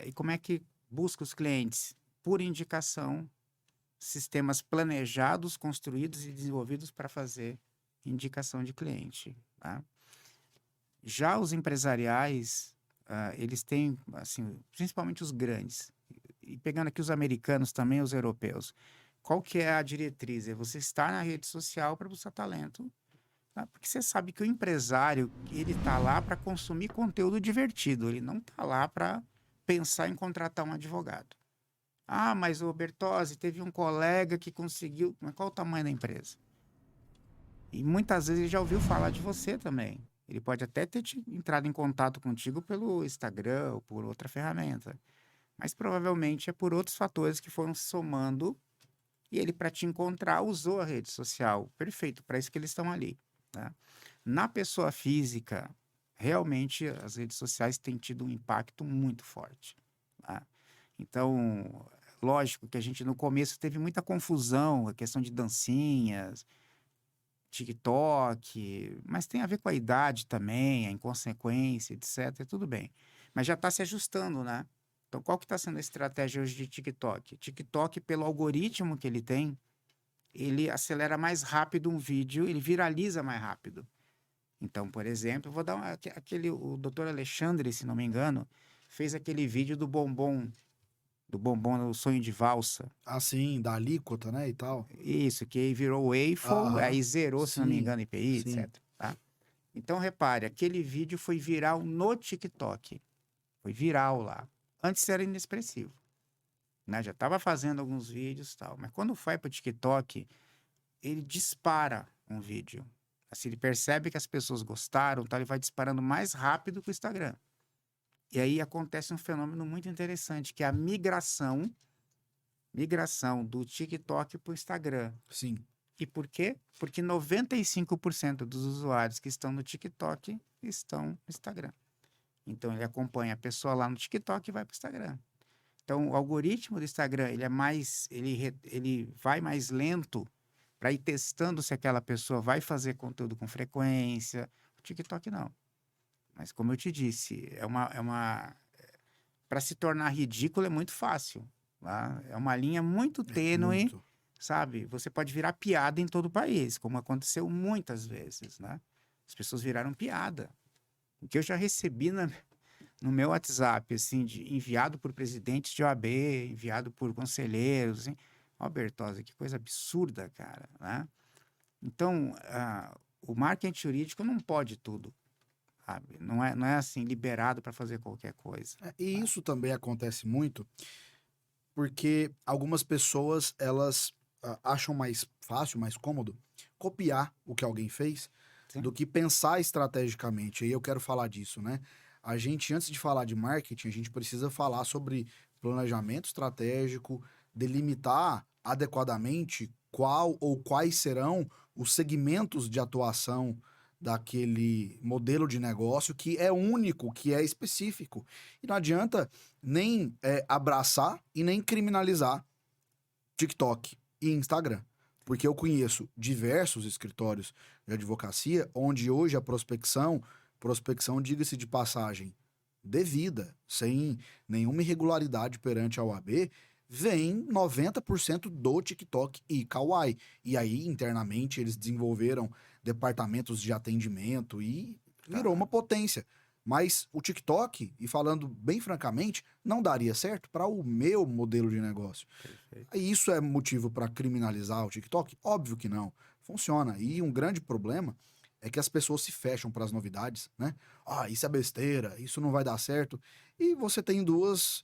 E como é que busca os clientes? Por indicação, sistemas planejados, construídos e desenvolvidos para fazer indicação de cliente. Tá? Já os empresariais, eles têm, assim, principalmente os grandes, e pegando aqui os americanos também, os europeus, qual que é a diretriz? É você estar na rede social para buscar talento, tá? Porque você sabe que o empresário, ele está lá para consumir conteúdo divertido, ele não está lá para pensar em contratar um advogado. Ah, mas o Bertozzi, teve um colega que conseguiu. Mas qual o tamanho da empresa? E muitas vezes ele já ouviu falar de você também. Ele pode até ter entrado em contato contigo pelo Instagram ou por outra ferramenta. Mas provavelmente é por outros fatores que foram se somando e ele, para te encontrar, usou a rede social. Perfeito, para isso que eles estão ali. Né? Na pessoa física, realmente as redes sociais têm tido um impacto muito forte. Tá? Então, lógico que a gente no começo teve muita confusão, a questão de dancinhas, TikTok, mas tem a ver com a idade também, a inconsequência, etc. Tudo bem. Mas já está se ajustando, né? Então, qual que está sendo a estratégia hoje de TikTok? TikTok, pelo algoritmo que ele tem, ele acelera mais rápido um vídeo, ele viraliza mais rápido. Então, por exemplo, eu vou dar o doutor Alexandre, se não me engano, fez aquele vídeo do bombom no sonho de valsa. Assim, da alíquota, né, e tal. Isso, que aí virou waffle, Aham. aí zerou, se não me Sim, engano, IPI, sim. etc. Tá? Então, repare, aquele vídeo foi viral no TikTok. Foi viral lá. Antes era inexpressivo. Né? Já estava fazendo alguns vídeos e tal. Mas quando vai para o TikTok, ele dispara um vídeo. Assim, ele percebe que as pessoas gostaram, tá? Ele vai disparando mais rápido que o Instagram. E aí acontece um fenômeno muito interessante, que é a migração do TikTok para o Instagram. Sim. E por quê? Porque 95% dos usuários que estão no TikTok estão no Instagram. Então ele acompanha a pessoa lá no TikTok e vai para o Instagram. Então o algoritmo do Instagram ele vai mais lento para ir testando se aquela pessoa vai fazer conteúdo com frequência. O TikTok não. Mas como eu te disse, para se tornar ridículo é muito fácil. Tá? É uma linha muito É tênue, muito. sabe? Você pode virar piada em todo o país, como aconteceu muitas vezes, né? As pessoas viraram piada. O que eu já recebi no meu WhatsApp, assim, enviado por presidentes de OAB, enviado por conselheiros, assim. Ó, Bertozzi, que coisa absurda, cara, né? Então, o marketing jurídico não pode tudo. sabe? Não é assim, liberado para fazer qualquer coisa. E Né? isso também acontece muito porque algumas pessoas, elas acham mais fácil, mais cômodo copiar o que alguém fez do Sim, que pensar estrategicamente. E eu quero falar disso, né? A gente, antes de falar de marketing, a gente precisa falar sobre planejamento estratégico, delimitar adequadamente qual ou quais serão os segmentos de atuação daquele modelo de negócio que é único, que é específico. E não adianta nem abraçar e nem criminalizar TikTok e Instagram. Porque eu conheço diversos escritórios de advocacia onde hoje a prospecção, diga-se de passagem, devida, sem nenhuma irregularidade perante a OAB, vem 90% do TikTok e Kawaii. E aí, internamente, eles desenvolveram departamentos de atendimento e virou tá. uma potência. Mas o TikTok, e falando bem francamente, não daria certo para o meu modelo de negócio. Perfeito. E isso é motivo para criminalizar o TikTok? Óbvio que não. Funciona. E um grande problema é que as pessoas se fecham para as novidades, né? Ah, isso é besteira, isso não vai dar certo. E você tem duas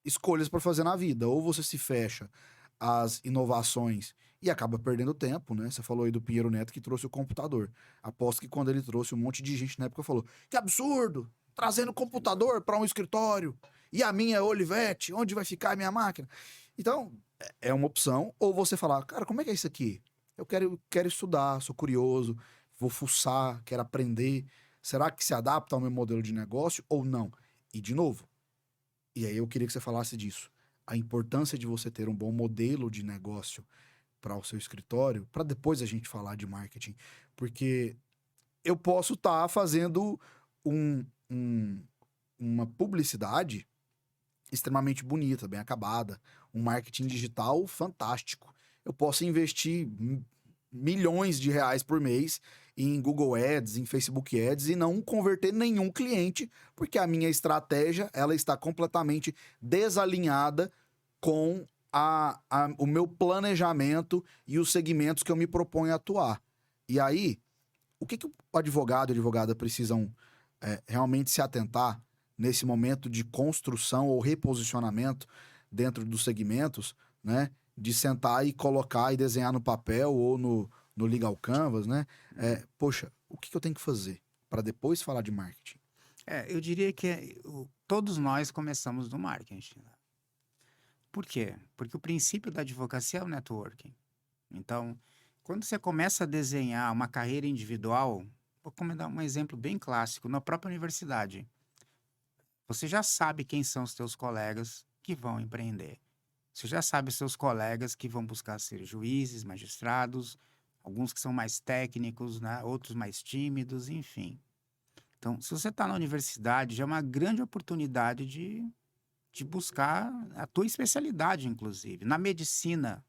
escolhas para fazer na vida. Ou você se fecha às inovações e acaba perdendo tempo, né? Você falou aí do Pinheiro Neto que trouxe o computador. Aposto que quando ele trouxe, um monte de gente na época falou: que absurdo! Trazendo computador para um escritório. E a minha Olivetti, onde vai ficar a minha máquina? Então, é uma opção. Ou você falar, cara, como é que é isso aqui? Eu quero estudar, sou curioso, vou fuçar, quero aprender. Será que se adapta ao meu modelo de negócio ou não? E, de novo, e aí eu queria que você falasse disso. A importância de você ter um bom modelo de negócio para o seu escritório, para depois a gente falar de marketing. Porque eu posso estar fazendo um, um- uma publicidade extremamente bonita, bem acabada, um marketing Sim. digital fantástico. Eu posso investir milhões de reais por mês em Google Ads, em Facebook Ads e não converter nenhum cliente, porque a minha estratégia ela está completamente desalinhada com o meu planejamento e os segmentos que eu me proponho a atuar. E aí, o que o advogado e a advogada precisam realmente se atentar nesse momento de construção ou reposicionamento dentro dos segmentos, né? De sentar e colocar e desenhar no papel ou no Legal Canvas, né? Uhum. Poxa, o que eu tenho que fazer para depois falar de marketing? Eu diria que todos nós começamos no marketing. Né? Por quê? Porque o princípio da advocacia é o networking. Então, quando você começa a desenhar uma carreira individual, vou dar um exemplo bem clássico, na própria universidade. Você já sabe quem são os teus colegas que vão empreender. Você já sabe os seus colegas que vão buscar ser juízes, magistrados, alguns que são mais técnicos, né? Outros mais tímidos, enfim. Então, se você está na universidade, já é uma grande oportunidade de buscar a tua especialidade, inclusive. Na medicina,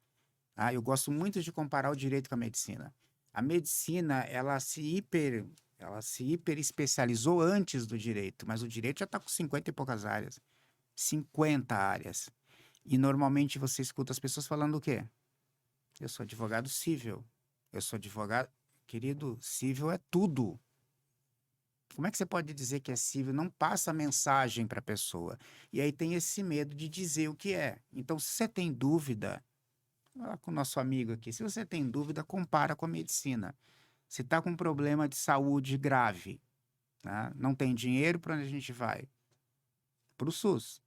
eu gosto muito de comparar o direito com a medicina. A medicina, ela se hiper especializou antes do direito, mas o direito já está com 50 e poucas áreas. 50 áreas. E normalmente você escuta as pessoas falando o quê? Eu sou advogado civil. Eu sou advogado. Querido, civil é tudo. Como é que você pode dizer que é civil? Não passa a mensagem para a pessoa. E aí tem esse medo de dizer o que é. Então, se você tem dúvida, fala com o nosso amigo aqui. Se você tem dúvida, compara com a medicina. Se está com um problema de saúde grave, tá? Não tem dinheiro, para onde a gente vai? Para o SUS.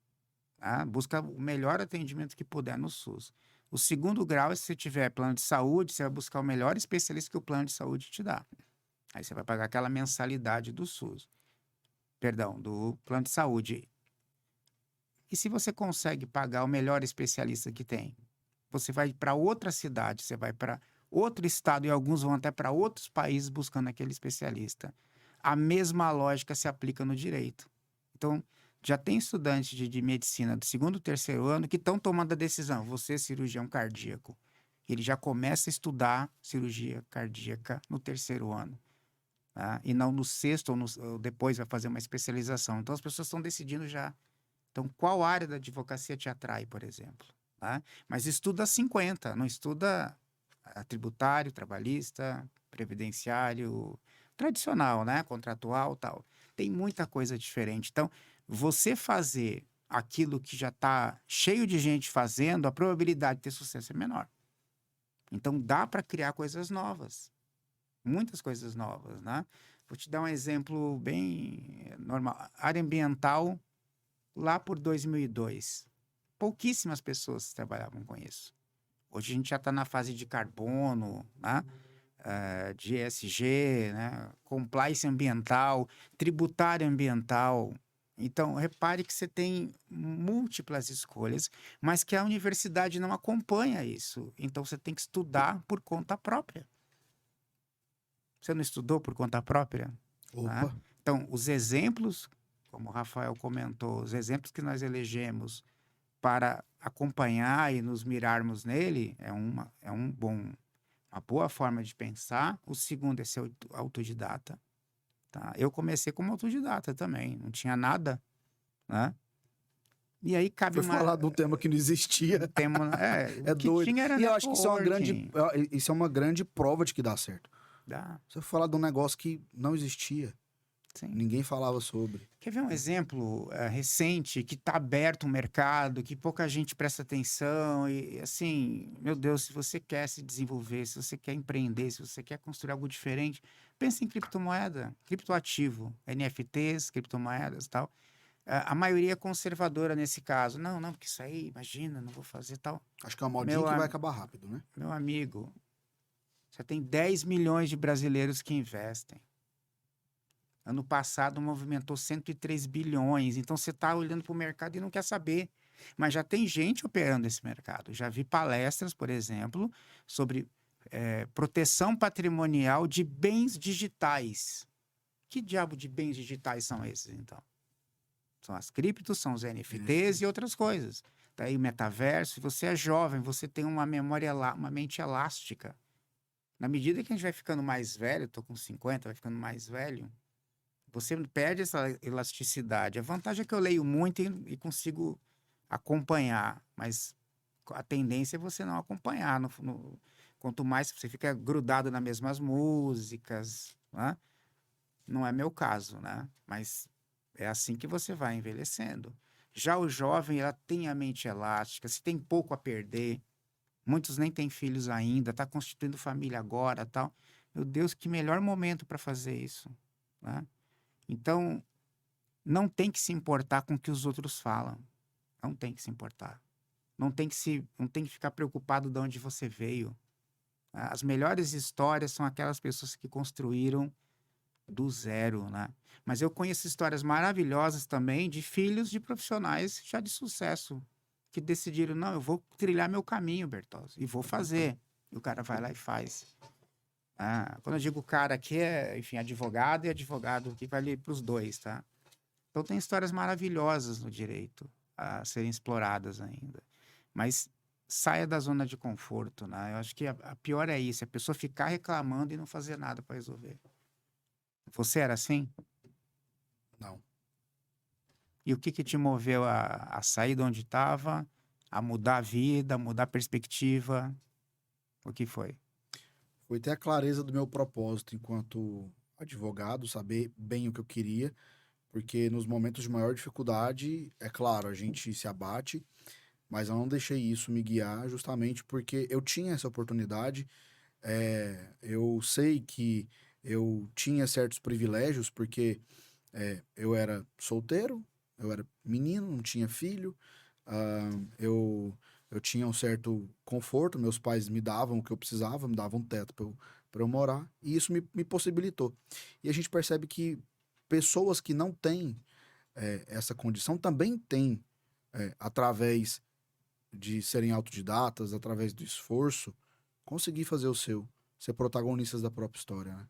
Tá? Busca o melhor atendimento que puder no SUS. O segundo grau é se você tiver plano de saúde, você vai buscar o melhor especialista que o plano de saúde te dá. Aí você vai pagar aquela mensalidade do SUS. Perdão, do plano de saúde. E se você consegue pagar o melhor especialista que tem? Você vai para outra cidade, você vai para outro estado e alguns vão até para outros países buscando aquele especialista. A mesma lógica se aplica no direito. Então, já tem estudantes de medicina do segundo, terceiro ano que estão tomando a decisão. Você, cirurgião cardíaco. Ele já começa a estudar cirurgia cardíaca no terceiro ano. Tá? E não no sexto ou depois vai fazer uma especialização. Então, as pessoas estão decidindo já. Então, qual área da advocacia te atrai, por exemplo? Tá? Mas estuda 50, não estuda tributário, trabalhista, previdenciário, tradicional, né? Contratual, tal. Tem muita coisa diferente. Então, você fazer aquilo que já está cheio de gente fazendo, a probabilidade de ter sucesso é menor. Então, dá para criar coisas novas. Muitas coisas novas, né? Vou te dar um exemplo bem normal. Área ambiental, lá por 2002, pouquíssimas pessoas trabalhavam com isso. Hoje a gente já está na fase de carbono, né? De ESG, né? Compliance ambiental, tributária ambiental. Então, repare que você tem múltiplas escolhas, mas que a universidade não acompanha isso. Então, você tem que estudar por conta própria. Você não estudou por conta própria? Opa. Né? Então, os exemplos, como o Rafael comentou, os exemplos que nós elegemos para acompanhar e nos mirarmos nele uma boa forma de pensar. O segundo é ser autodidata. Tá? Eu comecei como autodidata também, não tinha nada, né? E aí cabe Foi falar de um tema que não existia. O que doido. tinha era E eu acho que networking. isso é uma grande prova de que dá certo. Dá, Você falar de um negócio que não existia, sim. ninguém falava sobre. Quer ver um exemplo recente que está aberto o mercado, que pouca gente presta atenção e assim, meu Deus, se você quer se desenvolver, se você quer empreender, se você quer construir algo diferente, pense em criptomoeda, criptoativo, NFTs, criptomoedas e tal. A maioria é conservadora nesse caso. Não, porque isso aí, imagina, não vou fazer tal. Acho que é uma modinha que vai acabar rápido, né? Meu amigo, você tem 10 milhões de brasileiros que investem. Ano passado movimentou 103 bilhões. Então você está olhando para o mercado e não quer saber. Mas já tem gente operando esse mercado. Já vi palestras, por exemplo, sobre proteção patrimonial de bens digitais. Que diabo de bens digitais são esses, então? São as criptos, são os NFTs e outras coisas. Daí o metaverso. Se você é jovem, você tem uma memória, uma mente elástica. Na medida que a gente vai ficando mais velho, estou com 50, vai ficando mais velho, você perde essa elasticidade. A vantagem é que eu leio muito e consigo acompanhar, mas a tendência é você não acompanhar. Quanto mais você fica grudado nas mesmas músicas, né? Não é meu caso, né? Mas é assim que você vai envelhecendo. Já o jovem, ela tem a mente elástica, se tem pouco a perder, muitos nem têm filhos ainda, está constituindo família agora, tal. Meu Deus, que melhor momento para fazer isso, né? Então, não tem que se importar com o que os outros falam. Não tem que se importar. Não tem que ficar preocupado de onde você veio. As melhores histórias são aquelas pessoas que construíram do zero, né? Mas eu conheço histórias maravilhosas também de filhos de profissionais já de sucesso que decidiram, não, eu vou trilhar meu caminho, Bertozzi, e vou fazer. E o cara vai lá e faz. Quando eu digo cara aqui enfim, advogado e advogado que vale para os dois, tá? Então tem histórias maravilhosas no direito a serem exploradas ainda. Mas saia da zona de conforto, né? Eu acho que a pior é isso, a pessoa ficar reclamando e não fazer nada para resolver. Você era assim? Não. E o que te moveu a sair de onde estava, a mudar a vida, a mudar a perspectiva? O que foi? Foi ter a clareza do meu propósito enquanto advogado, saber bem o que eu queria, porque nos momentos de maior dificuldade, é claro, a gente se abate, mas eu não deixei isso me guiar justamente porque eu tinha essa oportunidade. Eu sei que eu tinha certos privilégios, porque eu era solteiro, eu era menino, não tinha filho, eu tinha um certo conforto, meus pais me davam o que eu precisava, me davam um teto para eu morar, e isso me possibilitou. E a gente percebe que pessoas que não têm essa condição também têm, através de serem autodidatas, através do esforço, conseguir fazer o seu, ser protagonistas da própria história, né?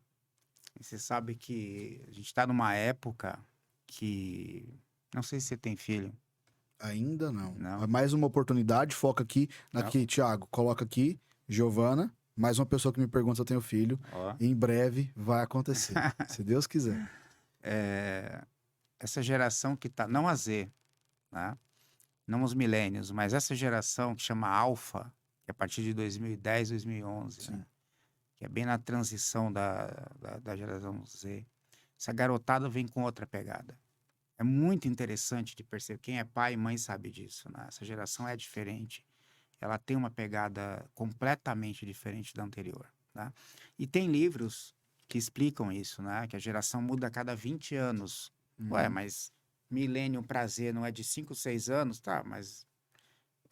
E você sabe que a gente está numa época que... Não sei se você tem filho. Ainda não. Não. Mais uma oportunidade, foca aqui. Não. Aqui, Thiago, coloca aqui. Giovana, mais uma pessoa que me pergunta se eu tenho filho. Ó. Em breve vai acontecer, se Deus quiser. Essa geração que está... Não a Z, né? Não os milênios, mas essa geração que chama Alpha, que é a partir de 2010, 2011, né? que é bem na transição da geração Z. Essa garotada vem com outra pegada. É muito interessante de perceber. Quem é pai e mãe sabe disso, né? Essa geração é diferente. Ela tem uma pegada completamente diferente da anterior, né? E tem livros que explicam isso, né? Que a geração muda a cada 20 anos. Ué, mas milênio prazer não é de 5, 6 anos? Tá, mas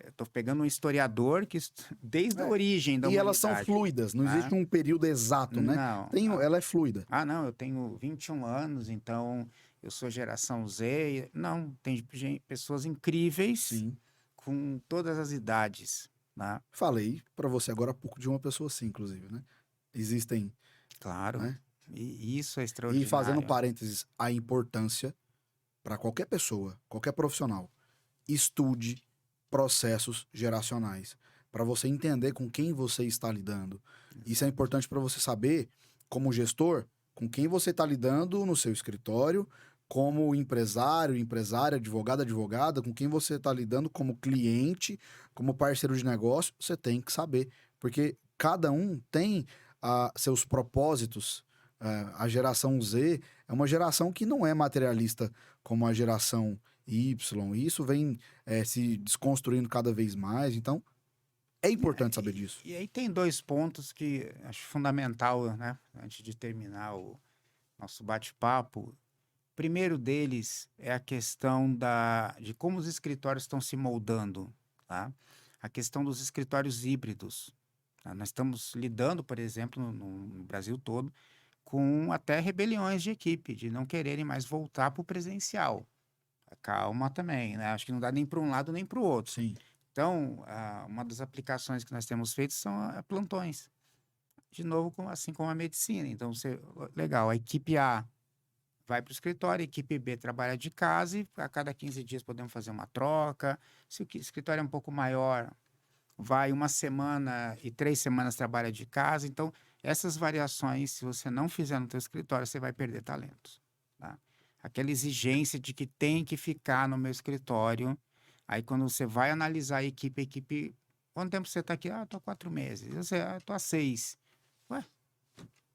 eu tô pegando um historiador que desde a origem da E elas são humanidade, fluidas, não né? existe um período exato, né? Não. Ela é fluida. Ah, não, eu tenho 21 anos, então eu sou geração Z. Não, tem pessoas incríveis Sim. com todas as idades, né? Falei para você agora há pouco de uma pessoa assim, inclusive, né? Existem, Claro. né? E isso é E fazendo extraordinário. parênteses, a importância para qualquer pessoa, qualquer profissional, estude processos geracionais para você entender com quem você está lidando. Isso é importante para você saber, como gestor, com quem você está lidando no seu escritório, como empresário, empresária, advogado, advogada, com quem você está lidando como cliente, como parceiro de negócio, você tem que saber, porque cada um tem seus propósitos. A geração Z é uma geração que não é materialista como a geração Y, e isso vem se desconstruindo cada vez mais, então é importante saber disso. E aí tem 2 pontos que acho fundamental, né? Antes de terminar o nosso bate-papo. Primeiro deles é a questão de como os escritórios estão se moldando, tá? A questão dos escritórios híbridos. Tá? Nós estamos lidando, por exemplo, no Brasil todo, com até rebeliões de equipe, de não quererem mais voltar para o presencial. Calma também, né? Acho que não dá nem para um lado nem para o outro. Sim. Então, uma das aplicações que nós temos feito são plantões. De novo, assim como a medicina. Então, legal, a equipe A vai para o escritório, a equipe B trabalha de casa e a cada 15 dias podemos fazer uma troca. Se o escritório é um pouco maior, vai 1 semana e 3 semanas trabalha de casa. Então, essas variações, se você não fizer no teu escritório, você vai perder talentos, tá? Aquela exigência de que tem que ficar no meu escritório. Aí, quando você vai analisar a equipe, quanto tempo você está aqui? Ah, estou há 4 meses. Você, estou há 6. Ué,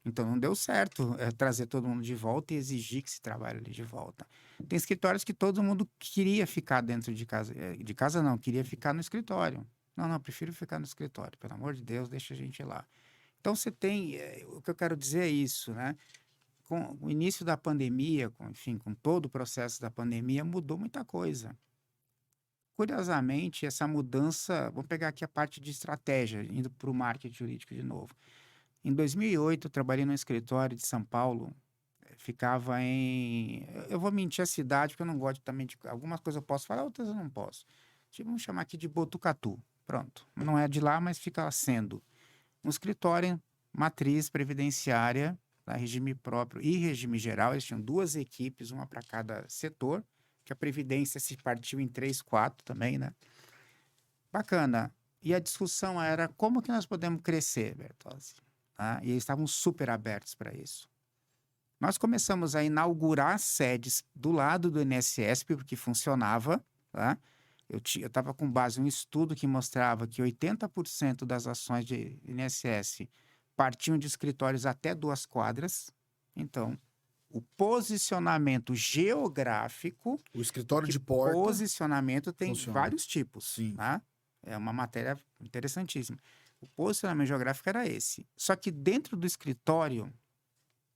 então não deu certo trazer todo mundo de volta e exigir que se trabalhe ali de volta. Tem escritórios que todo mundo queria ficar dentro de casa. De casa não, queria ficar no escritório. Não, prefiro ficar no escritório. Pelo amor de Deus, deixa a gente lá. Então você tem, o que eu quero dizer é isso, né? Com o início da pandemia, enfim, com todo o processo da pandemia, mudou muita coisa. Curiosamente, essa mudança, vamos pegar aqui a parte de estratégia, indo para o marketing jurídico de novo. Em 2008, eu trabalhei num escritório de São Paulo, ficava em... Eu vou mentir a cidade, porque eu não gosto também de... Algumas coisas eu posso falar, outras eu não posso. Vamos chamar aqui de Botucatu. Pronto. Não é de lá, mas fica sendo. Um escritório, matriz previdenciária, tá? Regime próprio e regime geral. Eles tinham 2 equipes, uma para cada setor, que a previdência se partiu em 3, 4 também, né? Bacana. E a discussão era como que nós podemos crescer, Bertozzi? Tá? E eles estavam super abertos para isso. Nós começamos a inaugurar sedes do lado do INSS, porque funcionava, tá? Eu estava com base em um estudo que mostrava que 80% das ações de INSS partiam de escritórios até 2 quadras. Então, o posicionamento geográfico... O escritório de porta... Posicionamento tem funciona. vários tipos, Sim. tá? É uma matéria interessantíssima. O posicionamento geográfico era esse. Só que dentro do escritório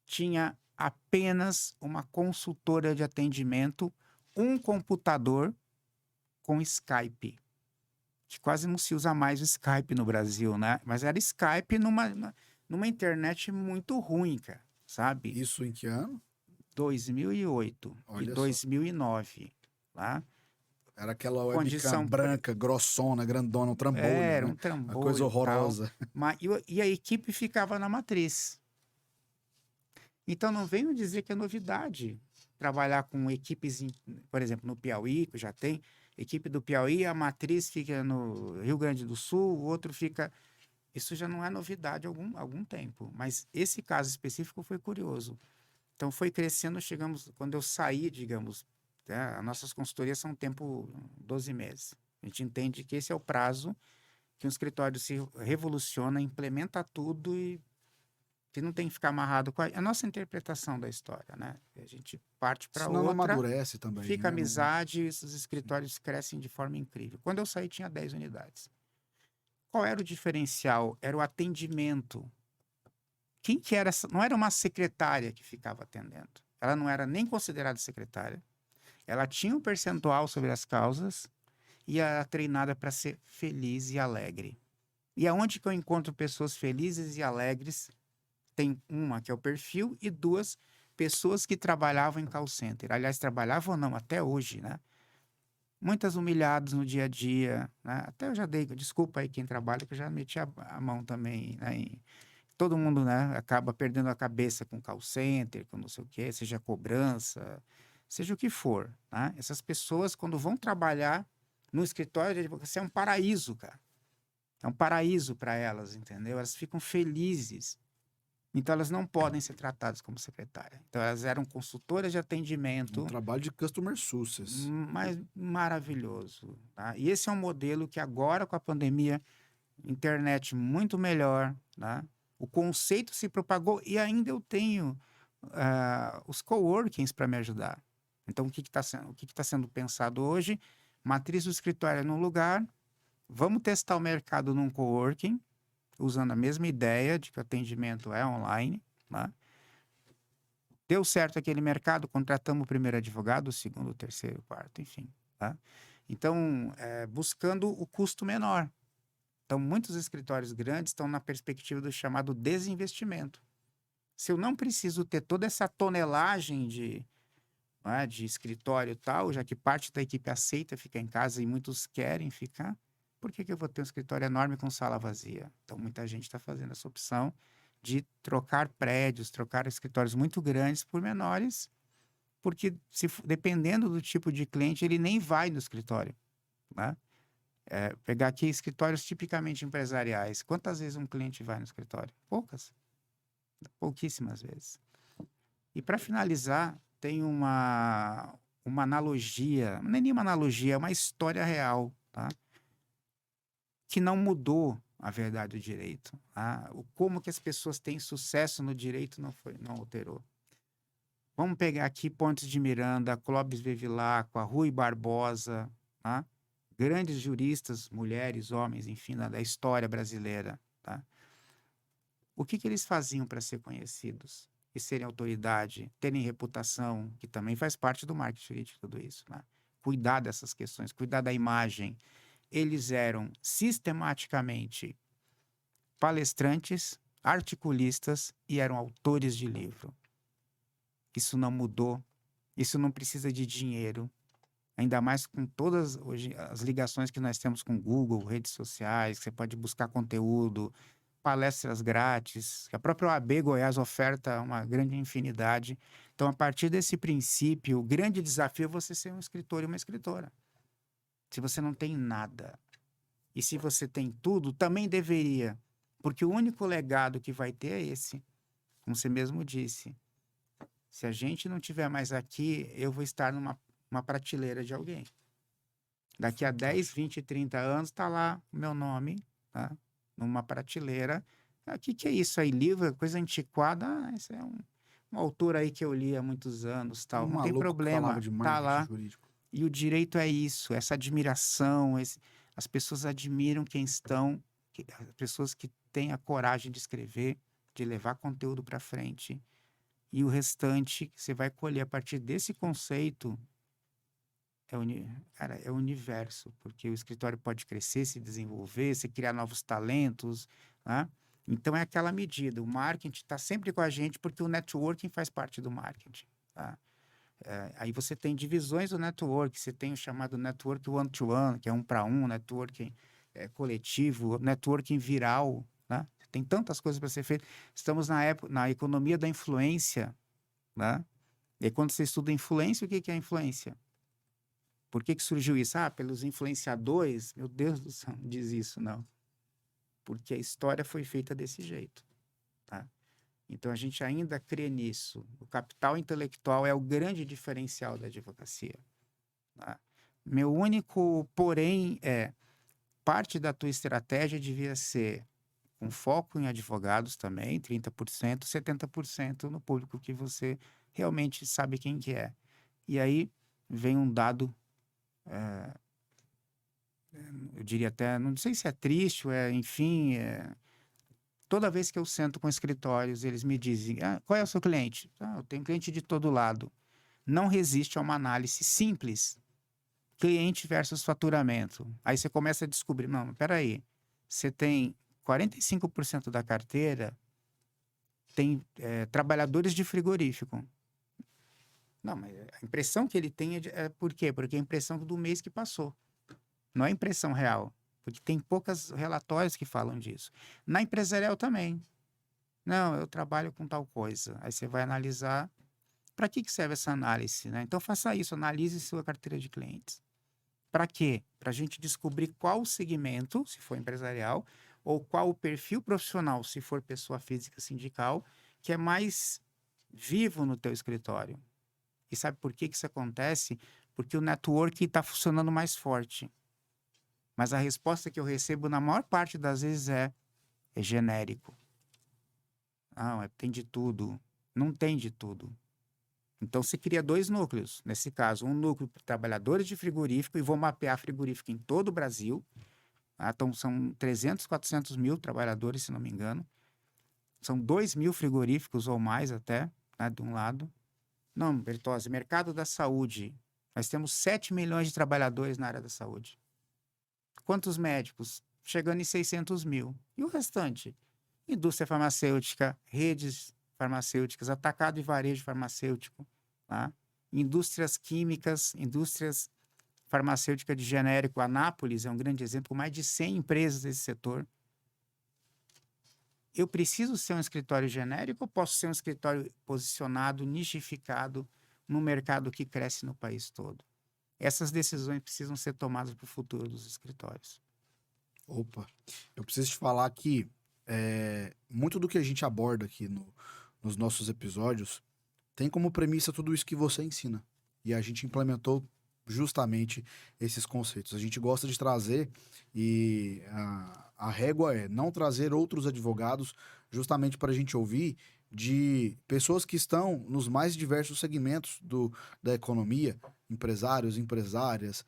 tinha apenas uma consultora de atendimento, um computador com Skype. Que quase não se usa mais o Skype no Brasil, né? Mas era Skype numa internet muito ruim, cara, sabe? Isso em que ano? 2008 Olha e só. 2009, tá? Era aquela webcam Condição branca, grossona, grandona, um trambolho, Era né? um trambolho. Uma coisa horrorosa. E a equipe ficava na matriz. Então, não venham dizer que é novidade trabalhar com equipes, por exemplo, no Piauí, que já tem, equipe do Piauí, a matriz fica no Rio Grande do Sul, o outro fica... Isso já não é novidade há algum tempo, mas esse caso específico foi curioso. Então, foi crescendo, chegamos... Quando eu saí, digamos, né, as nossas consultorias são tempo 12 meses. A gente entende que esse é o prazo que um escritório se revoluciona, implementa tudo e que não tem que ficar amarrado com a nossa interpretação da história, né? A gente parte para Senão não outra, amadurece também, fica né? amizade, esses escritórios crescem de forma incrível. Quando eu saí, tinha 10 unidades. Qual era o diferencial? Era o atendimento. Quem que era essa? Não era uma secretária que ficava atendendo. Ela não era nem considerada secretária. Ela tinha um percentual sobre as causas e era treinada para ser feliz e alegre. E aonde que eu encontro pessoas felizes e alegres? Tem uma que é o perfil e duas pessoas que trabalhavam em call center. Aliás, trabalhavam ou não, até hoje, né? Muitas humilhadas no dia a dia, né? Até eu já dei, desculpa aí quem trabalha, que eu já meti a mão também, né? Todo mundo, né, acaba perdendo a cabeça com call center, com não sei o quê, seja cobrança, seja o que for, né? Essas pessoas, quando vão trabalhar no escritório de advocacia, é um paraíso, cara. É um paraíso para elas, entendeu? Elas ficam felizes. Então, elas não podem ser tratadas como secretária. Então, elas eram consultoras de Um atendimento, trabalho de customer success. mas maravilhoso, tá? E esse é um modelo que agora, com a pandemia, internet muito melhor, né? O conceito se propagou e ainda eu tenho os coworkings para me ajudar. Então, o que está sendo pensado hoje? Matriz do escritório num lugar, vamos testar o mercado num coworking, usando a mesma ideia de que o atendimento é online, né? Deu certo aquele mercado, contratamos o primeiro advogado, o segundo, o terceiro, o quarto, enfim, tá? Então, buscando o custo menor. Então, muitos escritórios grandes estão na perspectiva do chamado desinvestimento. Se eu não preciso ter toda essa tonelagem de escritório e tal, já que parte da equipe aceita ficar em casa e muitos querem ficar, por que eu vou ter um escritório enorme com sala vazia? Então, muita gente está fazendo essa opção de trocar prédios, trocar escritórios muito grandes por menores, porque dependendo do tipo de cliente, ele nem vai no escritório, né? Pegar aqui escritórios tipicamente empresariais. Quantas vezes um cliente vai no escritório? Poucas. Pouquíssimas vezes. E para finalizar, tem uma analogia, não é nenhuma analogia, é uma história real, tá? Que não mudou a verdade do direito. Tá? Como que as pessoas têm sucesso no direito não alterou. Vamos pegar aqui Pontes de Miranda, Clóvis Bevilacqua, Rui Barbosa, tá? Grandes juristas, mulheres, homens, enfim, da história brasileira, tá? O que eles faziam para ser conhecidos e serem autoridade, terem reputação, que também faz parte do marketing jurídico, tudo isso, né? Cuidar dessas questões, cuidar da imagem. Eles eram sistematicamente palestrantes, articulistas e eram autores de livro. Isso não mudou, isso não precisa de dinheiro, ainda mais com todas hoje as ligações que nós temos com Google, redes sociais, que você pode buscar conteúdo, palestras grátis, que a própria OAB Goiás oferta uma grande infinidade. Então, a partir desse princípio, o grande desafio é você ser um escritor e uma escritora. Se você não tem nada, e se você tem tudo, também deveria, porque o único legado que vai ter é esse, como você mesmo disse. Se a gente não tiver mais aqui, eu vou estar numa prateleira de alguém. Daqui a 10, 20, 30 anos, está lá o meu nome, tá? Numa prateleira. O que é isso aí? Livro, coisa antiquada? Ah, isso é um autor aí que eu li há muitos anos, tal. Um Não tem maluco que falava problema, de tá marketing lá. jurídico. E o direito é isso, essa admiração, as pessoas admiram quem estão, as pessoas que têm a coragem de escrever, de levar conteúdo para frente. E o restante você vai colher a partir desse conceito cara, é o universo, porque o escritório pode crescer, se desenvolver, se criar novos talentos, né? Então é aquela medida. O marketing está sempre com a gente porque o networking faz parte do marketing, tá? Aí você tem divisões do network, você tem o chamado network one-to-one, que é um para um, networking coletivo, networking viral, né? Tem tantas coisas para ser feito. Estamos na economia da influência, né? E aí, quando você estuda influência, o que é influência? Por que surgiu isso? Ah, pelos influenciadores? Meu Deus do céu, não diz isso, não. Porque a história foi feita desse jeito, tá? Então, a gente ainda crê nisso. O capital intelectual é o grande diferencial da advocacia, tá? Meu único porém parte da tua estratégia devia ser com foco em advogados também, 30%, 70% no público que você realmente sabe quem que é. E aí vem um dado, eu diria até, não sei se é triste, ou enfim, toda vez que eu sento com escritórios, eles me dizem, qual é o seu cliente? Eu tenho cliente de todo lado. Não resiste a uma análise simples, cliente versus faturamento. Aí você começa a descobrir, não, peraí, você tem 45% da carteira tem trabalhadores de frigorífico. Não, mas a impressão que ele tem é por quê? Porque é a impressão do mês que passou. Não é a impressão real. Porque tem poucos relatórios que falam disso. Na empresarial também. Não, eu trabalho com tal coisa. Aí você vai analisar. Para que serve essa análise, né? Então faça isso, analise sua carteira de clientes. Para quê? Para a gente descobrir qual o segmento, se for empresarial, ou qual o perfil profissional, se for pessoa física sindical, que é mais vivo no teu escritório. E sabe por que isso acontece? Porque o network está funcionando mais forte. Mas a resposta que eu recebo, na maior parte das vezes, é genérico. Não, tem de tudo. Não tem de tudo. Então, você cria 2 núcleos. Nesse caso, um núcleo para trabalhadores de frigorífico, e vou mapear frigorífico em todo o Brasil. Então, são 300, 400 mil trabalhadores, se não me engano. São 2 mil frigoríficos ou mais até, né, de um lado. Não, Bertozzi, mercado da saúde. Nós temos 7 milhões de trabalhadores na área da saúde. Quantos médicos? Chegando em 600 mil. E o restante? Indústria farmacêutica, redes farmacêuticas, atacado e varejo farmacêutico, tá? Indústrias químicas, indústrias farmacêuticas de genérico. Anápolis é um grande exemplo, com mais de 100 empresas desse setor. Eu preciso ser um escritório genérico ou posso ser um escritório posicionado, nichificado, no mercado que cresce no país todo? Essas decisões precisam ser tomadas para o futuro dos escritórios. Opa, eu preciso te falar que muito do que a gente aborda aqui nos nossos episódios tem como premissa tudo isso que você ensina. E a gente implementou justamente esses conceitos. A gente gosta de trazer e a régua é não trazer outros advogados justamente para a gente ouvir de pessoas que estão nos mais diversos segmentos da economia, empresários, empresárias,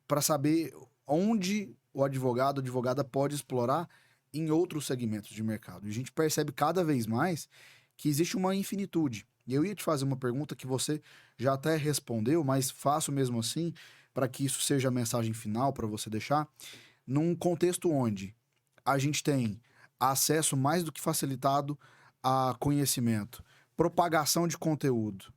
para saber onde o advogado, a advogada pode explorar em outros segmentos de mercado. E a gente percebe cada vez mais que existe uma infinitude. E eu ia te fazer uma pergunta que você já até respondeu, mas faço mesmo assim, para que isso seja a mensagem final para você deixar. Num contexto onde a gente tem acesso mais do que facilitado a conhecimento, propagação de conteúdo,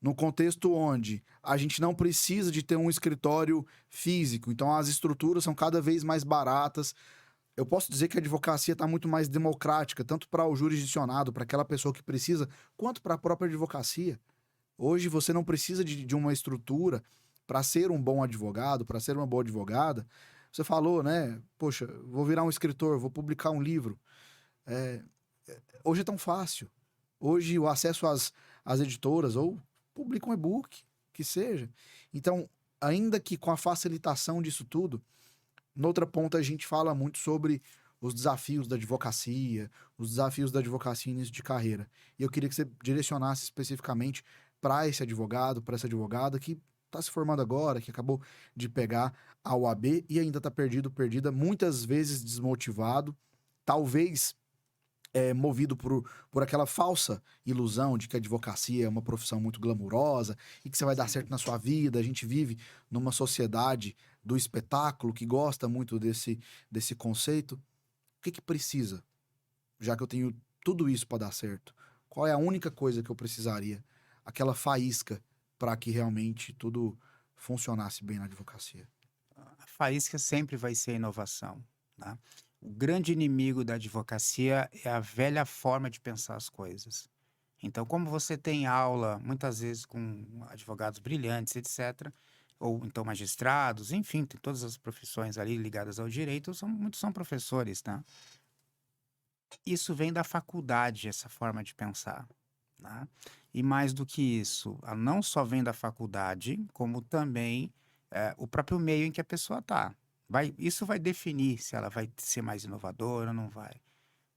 no contexto onde a gente não precisa de ter um escritório físico, então as estruturas são cada vez mais baratas. Eu posso dizer que a advocacia está muito mais democrática, tanto para o jurisdicionado, para aquela pessoa que precisa, quanto para a própria advocacia. Hoje você não precisa de uma estrutura para ser um bom advogado, para ser uma boa advogada. Você falou, né? Poxa, vou virar um escritor, vou publicar um livro. Hoje é tão fácil. Hoje o acesso às editoras, ou publica um e-book, que seja. Então, ainda que com a facilitação disso tudo, noutra ponta a gente fala muito sobre os desafios da advocacia, os desafios da advocacia início de carreira. E eu queria que você direcionasse especificamente para esse advogado, para essa advogada que está se formando agora, que acabou de pegar a OAB e ainda está perdida, muitas vezes desmotivado, talvez movido por aquela falsa ilusão de que a advocacia é uma profissão muito glamurosa e que você vai dar certo na sua vida. A gente vive numa sociedade do espetáculo que gosta muito desse conceito. O que precisa? Já que eu tenho tudo isso para dar certo, qual é a única coisa que eu precisaria? Aquela faísca para que realmente tudo funcionasse bem na advocacia. A faísca sempre vai ser a inovação, tá? O grande inimigo da advocacia é a velha forma de pensar as coisas. Então, como você tem aula, muitas vezes com advogados brilhantes, etc., ou então magistrados, enfim, tem todas as profissões ali ligadas ao direito, muitos são professores, tá? Isso vem da faculdade, essa forma de pensar, tá? E mais do que isso, não só vem da faculdade, como também o próprio meio em que a pessoa está. Isso vai definir se ela vai ser mais inovadora ou não vai.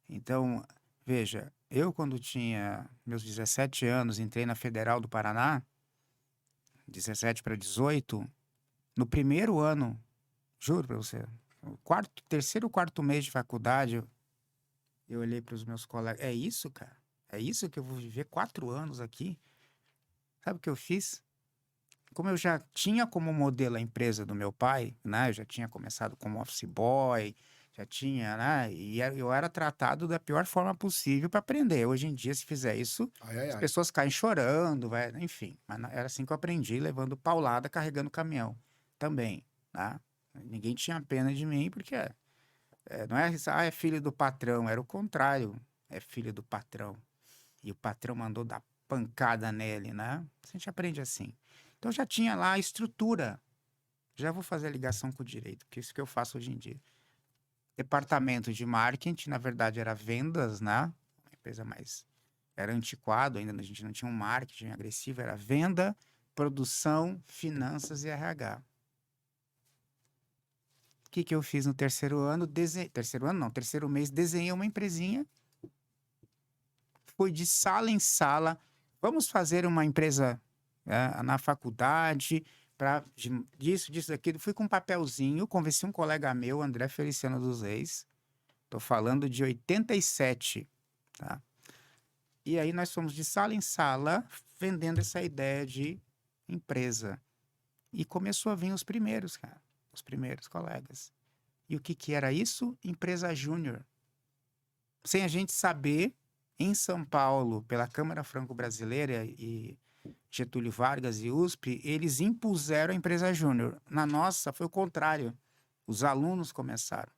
Então, veja, eu quando tinha meus 17 anos, entrei na Federal do Paraná, 17 para 18, no primeiro ano, juro para você, terceiro, quarto mês de faculdade, eu olhei para os meus colegas, é isso, cara? É isso que eu vou viver 4 anos aqui? Sabe o que eu fiz? Como eu já tinha como modelo a empresa do meu pai, né? Eu já tinha começado como office boy, já tinha, né? E eu era tratado da pior forma possível para aprender. Hoje em dia, se fizer isso, Ai, ai, as ai. pessoas caem chorando, vai, enfim. Mas era assim que eu aprendi, levando paulada, carregando caminhão também, tá? Ninguém tinha pena de mim, porque não é isso, é filho do patrão, era o contrário, é filho do patrão. E o patrão mandou dar pancada nele, né? A gente aprende assim. Então já tinha lá a estrutura. Já vou fazer a ligação com o direito, porque é isso que eu faço hoje em dia. Departamento de marketing, na verdade, era vendas, né? Uma empresa mais. Era antiquado, ainda a gente não tinha um marketing agressivo, era venda, produção, finanças e RH. O que que eu fiz no terceiro ano? Terceiro ano não, terceiro mês, desenhei uma empresinha. Fui de sala em sala. Vamos fazer uma empresa na faculdade, para disso, daquilo. Fui com um papelzinho, convenci um colega meu, André Feliciano dos Reis. Estou falando de 87, tá? E aí nós fomos de sala em sala, vendendo essa ideia de empresa. E começou a vir os primeiros, cara, os primeiros colegas. E o que que era isso? Empresa júnior. Sem a gente saber, em São Paulo, pela Câmara Franco-Brasileira e Getúlio Vargas e USP, eles impuseram a empresa júnior. Na nossa, foi o contrário. Os alunos começaram.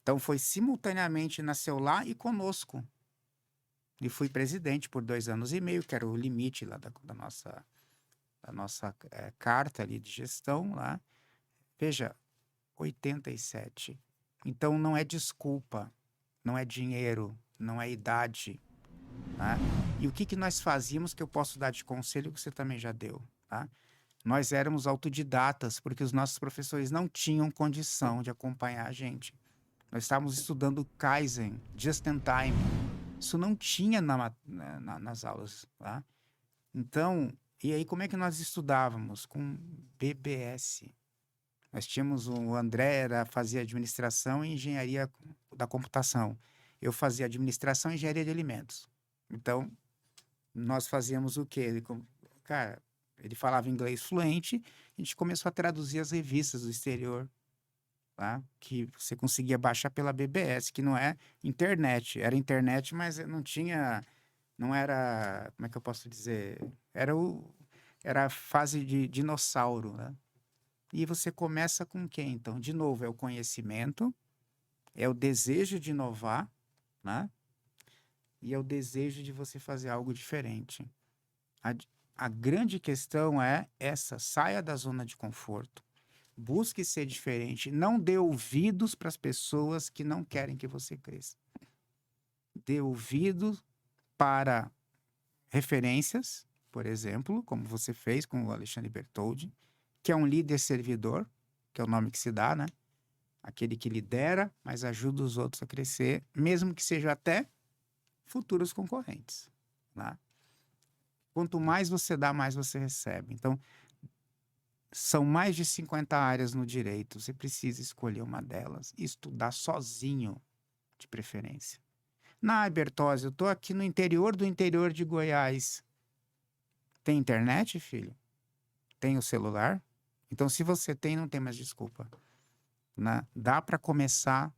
Então, foi simultaneamente, nasceu lá e conosco. E fui presidente por 2 anos e meio, que era o limite lá da nossa carta ali de gestão lá. Veja, 87. Então, não é desculpa, não é dinheiro, não é idade, tá? E o que que nós fazíamos que eu posso dar de conselho que você também já deu, tá? Nós éramos autodidatas, porque os nossos professores não tinham condição de acompanhar a gente. Nós estávamos estudando Kaizen, Just in Time. Isso não tinha nas aulas, tá? Então, e aí como é que nós estudávamos? Com BBS. Nós tínhamos o André, fazia administração e engenharia da computação. Eu fazia administração e engenharia de alimentos. Então, nós fazíamos o quê? Cara, ele falava inglês fluente, a gente começou a traduzir as revistas do exterior, tá? Que você conseguia baixar pela BBS, que não é internet. Era internet, mas não era, como é que eu posso dizer? Era a fase de dinossauro, né? E você começa com quem, então? De novo, é o conhecimento, é o desejo de inovar, né? E é o desejo de você fazer algo diferente. A grande questão é essa: saia da zona de conforto, busque ser diferente, não dê ouvidos para as pessoas que não querem que você cresça. Dê ouvidos para referências, por exemplo, como você fez com o Alexandre Bertoldi, que é um líder servidor, que é o nome que se dá, né? Aquele que lidera, mas ajuda os outros a crescer, mesmo que sejam até futuros concorrentes, né? Quanto mais você dá, mais você recebe. Então, são mais de 50 áreas no direito. Você precisa escolher uma delas e estudar sozinho, de preferência. Bertozzi, eu estou aqui no interior do interior de Goiás. Tem internet, filho? Tem o celular? Então, se você tem, não tem mais desculpa, né? Dá para começar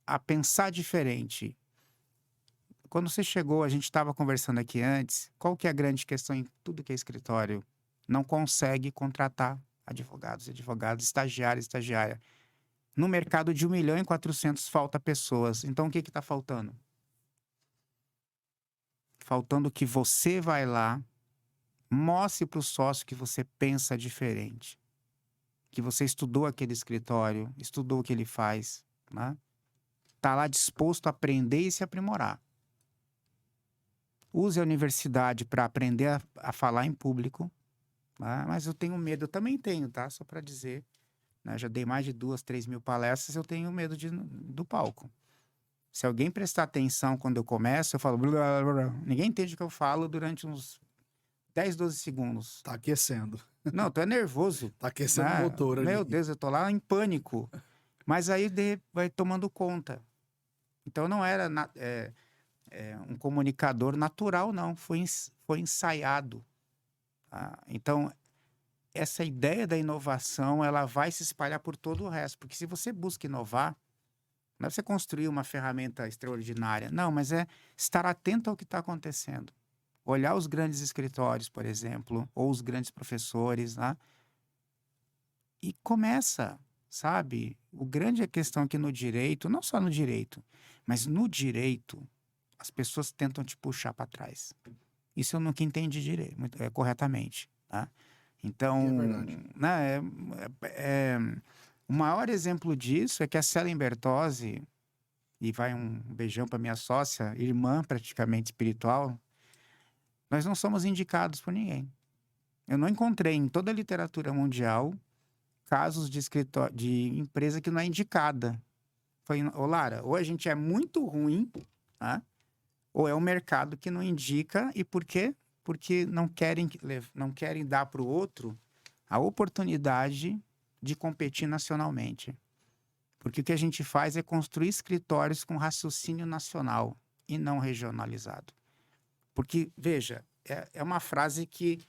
a pensar diferente. Quando você chegou, a gente estava conversando aqui antes, qual que é a grande questão em tudo que é escritório? Não consegue contratar advogados, estagiário, estagiária. No mercado de 1.400.000 falta pessoas. Então, o que está faltando? Faltando que você vai lá, mostre para o sócio que você pensa diferente, que você estudou aquele escritório, estudou o que ele faz, né? Está lá disposto a aprender e se aprimorar. Use a universidade para aprender a falar em público, né? Mas eu tenho medo, eu também tenho, tá? Só para dizer, né? Já dei mais de 2, 3 mil palestras, eu tenho medo do palco. Se alguém prestar atenção quando eu começo, eu falo... Blá, blá, blá. Ninguém entende o que eu falo durante uns 10, 12 segundos. Tá aquecendo. Não, tu é nervoso. Tá aquecendo o motor ali. Meu Deus, eu tô lá em pânico. Mas aí vai tomando conta. Então não era um comunicador natural, não. Foi ensaiado. Tá? Então, essa ideia da inovação, ela vai se espalhar por todo o resto. Porque se você busca inovar, não é você construir uma ferramenta extraordinária. Não, mas é estar atento ao que está acontecendo. Olhar os grandes escritórios, por exemplo, ou os grandes professores, né? E começa, sabe? O grande é a questão que no direito, não só no direito, mas no direito, as pessoas tentam te puxar para trás. Isso eu nunca entendi corretamente, tá? Então, né, o maior exemplo disso é que a Célia Bertozzi, e vai um beijão para minha sócia, irmã praticamente espiritual, nós não somos indicados por ninguém. Eu não encontrei em toda a literatura mundial casos de empresa que não é indicada. Ô Lara, ou a gente é muito ruim, tá? Ou é o mercado que não indica. E por quê? Porque não querem dar para o outro a oportunidade de competir nacionalmente. Porque o que a gente faz é construir escritórios com raciocínio nacional e não regionalizado. Porque, veja, é uma frase que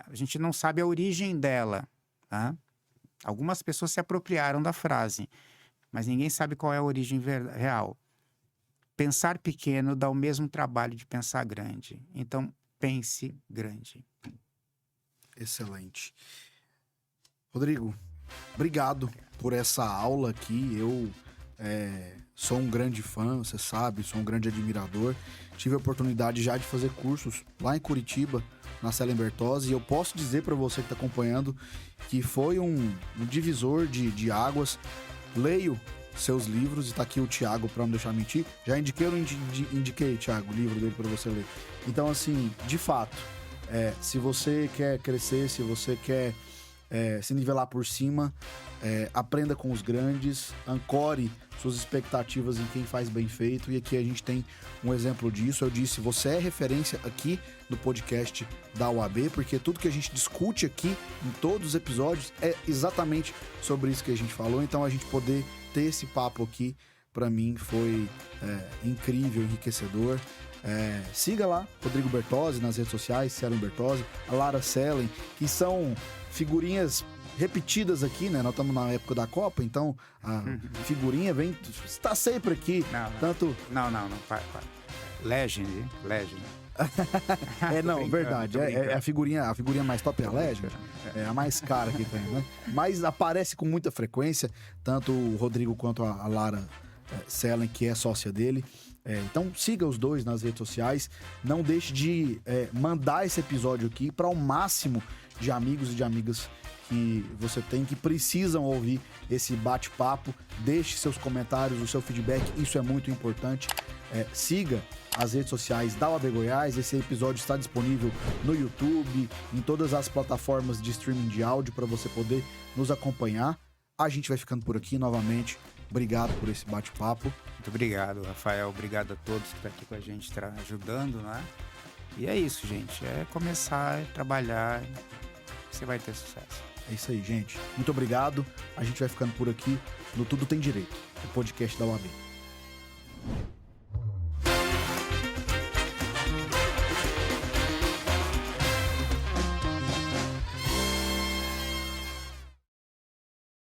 a gente não sabe a origem dela. Tá? Algumas pessoas se apropriaram da frase, mas ninguém sabe qual é a origem real. Pensar pequeno dá o mesmo trabalho de pensar grande. Então, pense grande. Excelente. Rodrigo, obrigado por essa aula aqui. Eu sou um grande fã, você sabe, sou um grande admirador. Tive a oportunidade já de fazer cursos lá em Curitiba, na Célia Bertozzi, e eu posso dizer para você que está acompanhando que foi um divisor de águas. Leio seus livros, e tá aqui o Thiago para não deixar mentir. Já indiquei ou não indiquei, Thiago, o livro dele para você ler? Então, assim, de fato, se você quer crescer, se você quer se nivelar por cima, aprenda com os grandes, ancore suas expectativas em quem faz bem feito, e aqui a gente tem um exemplo disso. Eu disse, você é referência aqui no podcast da UAB, porque tudo que a gente discute aqui em todos os episódios é exatamente sobre isso que a gente falou. Então a gente poder ter esse papo aqui, para mim foi incrível, enriquecedor. Siga lá Rodrigo Bertozzi nas redes sociais, Célia Bertozzi, a Lara Sellen, que são figurinhas repetidas aqui, né? Nós estamos na época da Copa, então a figurinha está sempre aqui. Não, para. Legend. Não, verdade. A figurinha mais top é a Legend. É a mais cara que tem, né? Mas aparece com muita frequência, tanto o Rodrigo quanto a Lara Sellen, que é sócia dele. Então siga os dois nas redes sociais. Não deixe de mandar esse episódio aqui para o máximo de amigos e de amigas que você tem, que precisam ouvir esse bate-papo. Deixe seus comentários, o seu feedback, isso é muito importante. Siga as redes sociais da UAB Goiás. Esse episódio está disponível no YouTube, em todas as plataformas de streaming de áudio, para você poder nos acompanhar. A gente vai ficando por aqui novamente. Obrigado por esse bate-papo. Muito obrigado, Rafael. Obrigado a todos que estão aqui com a gente, ajudando, né? E é isso, gente. É começar a trabalhar, você vai ter sucesso. É isso aí, gente. Muito obrigado. A gente vai ficando por aqui no Tudo Tem Direito, o podcast da UAB.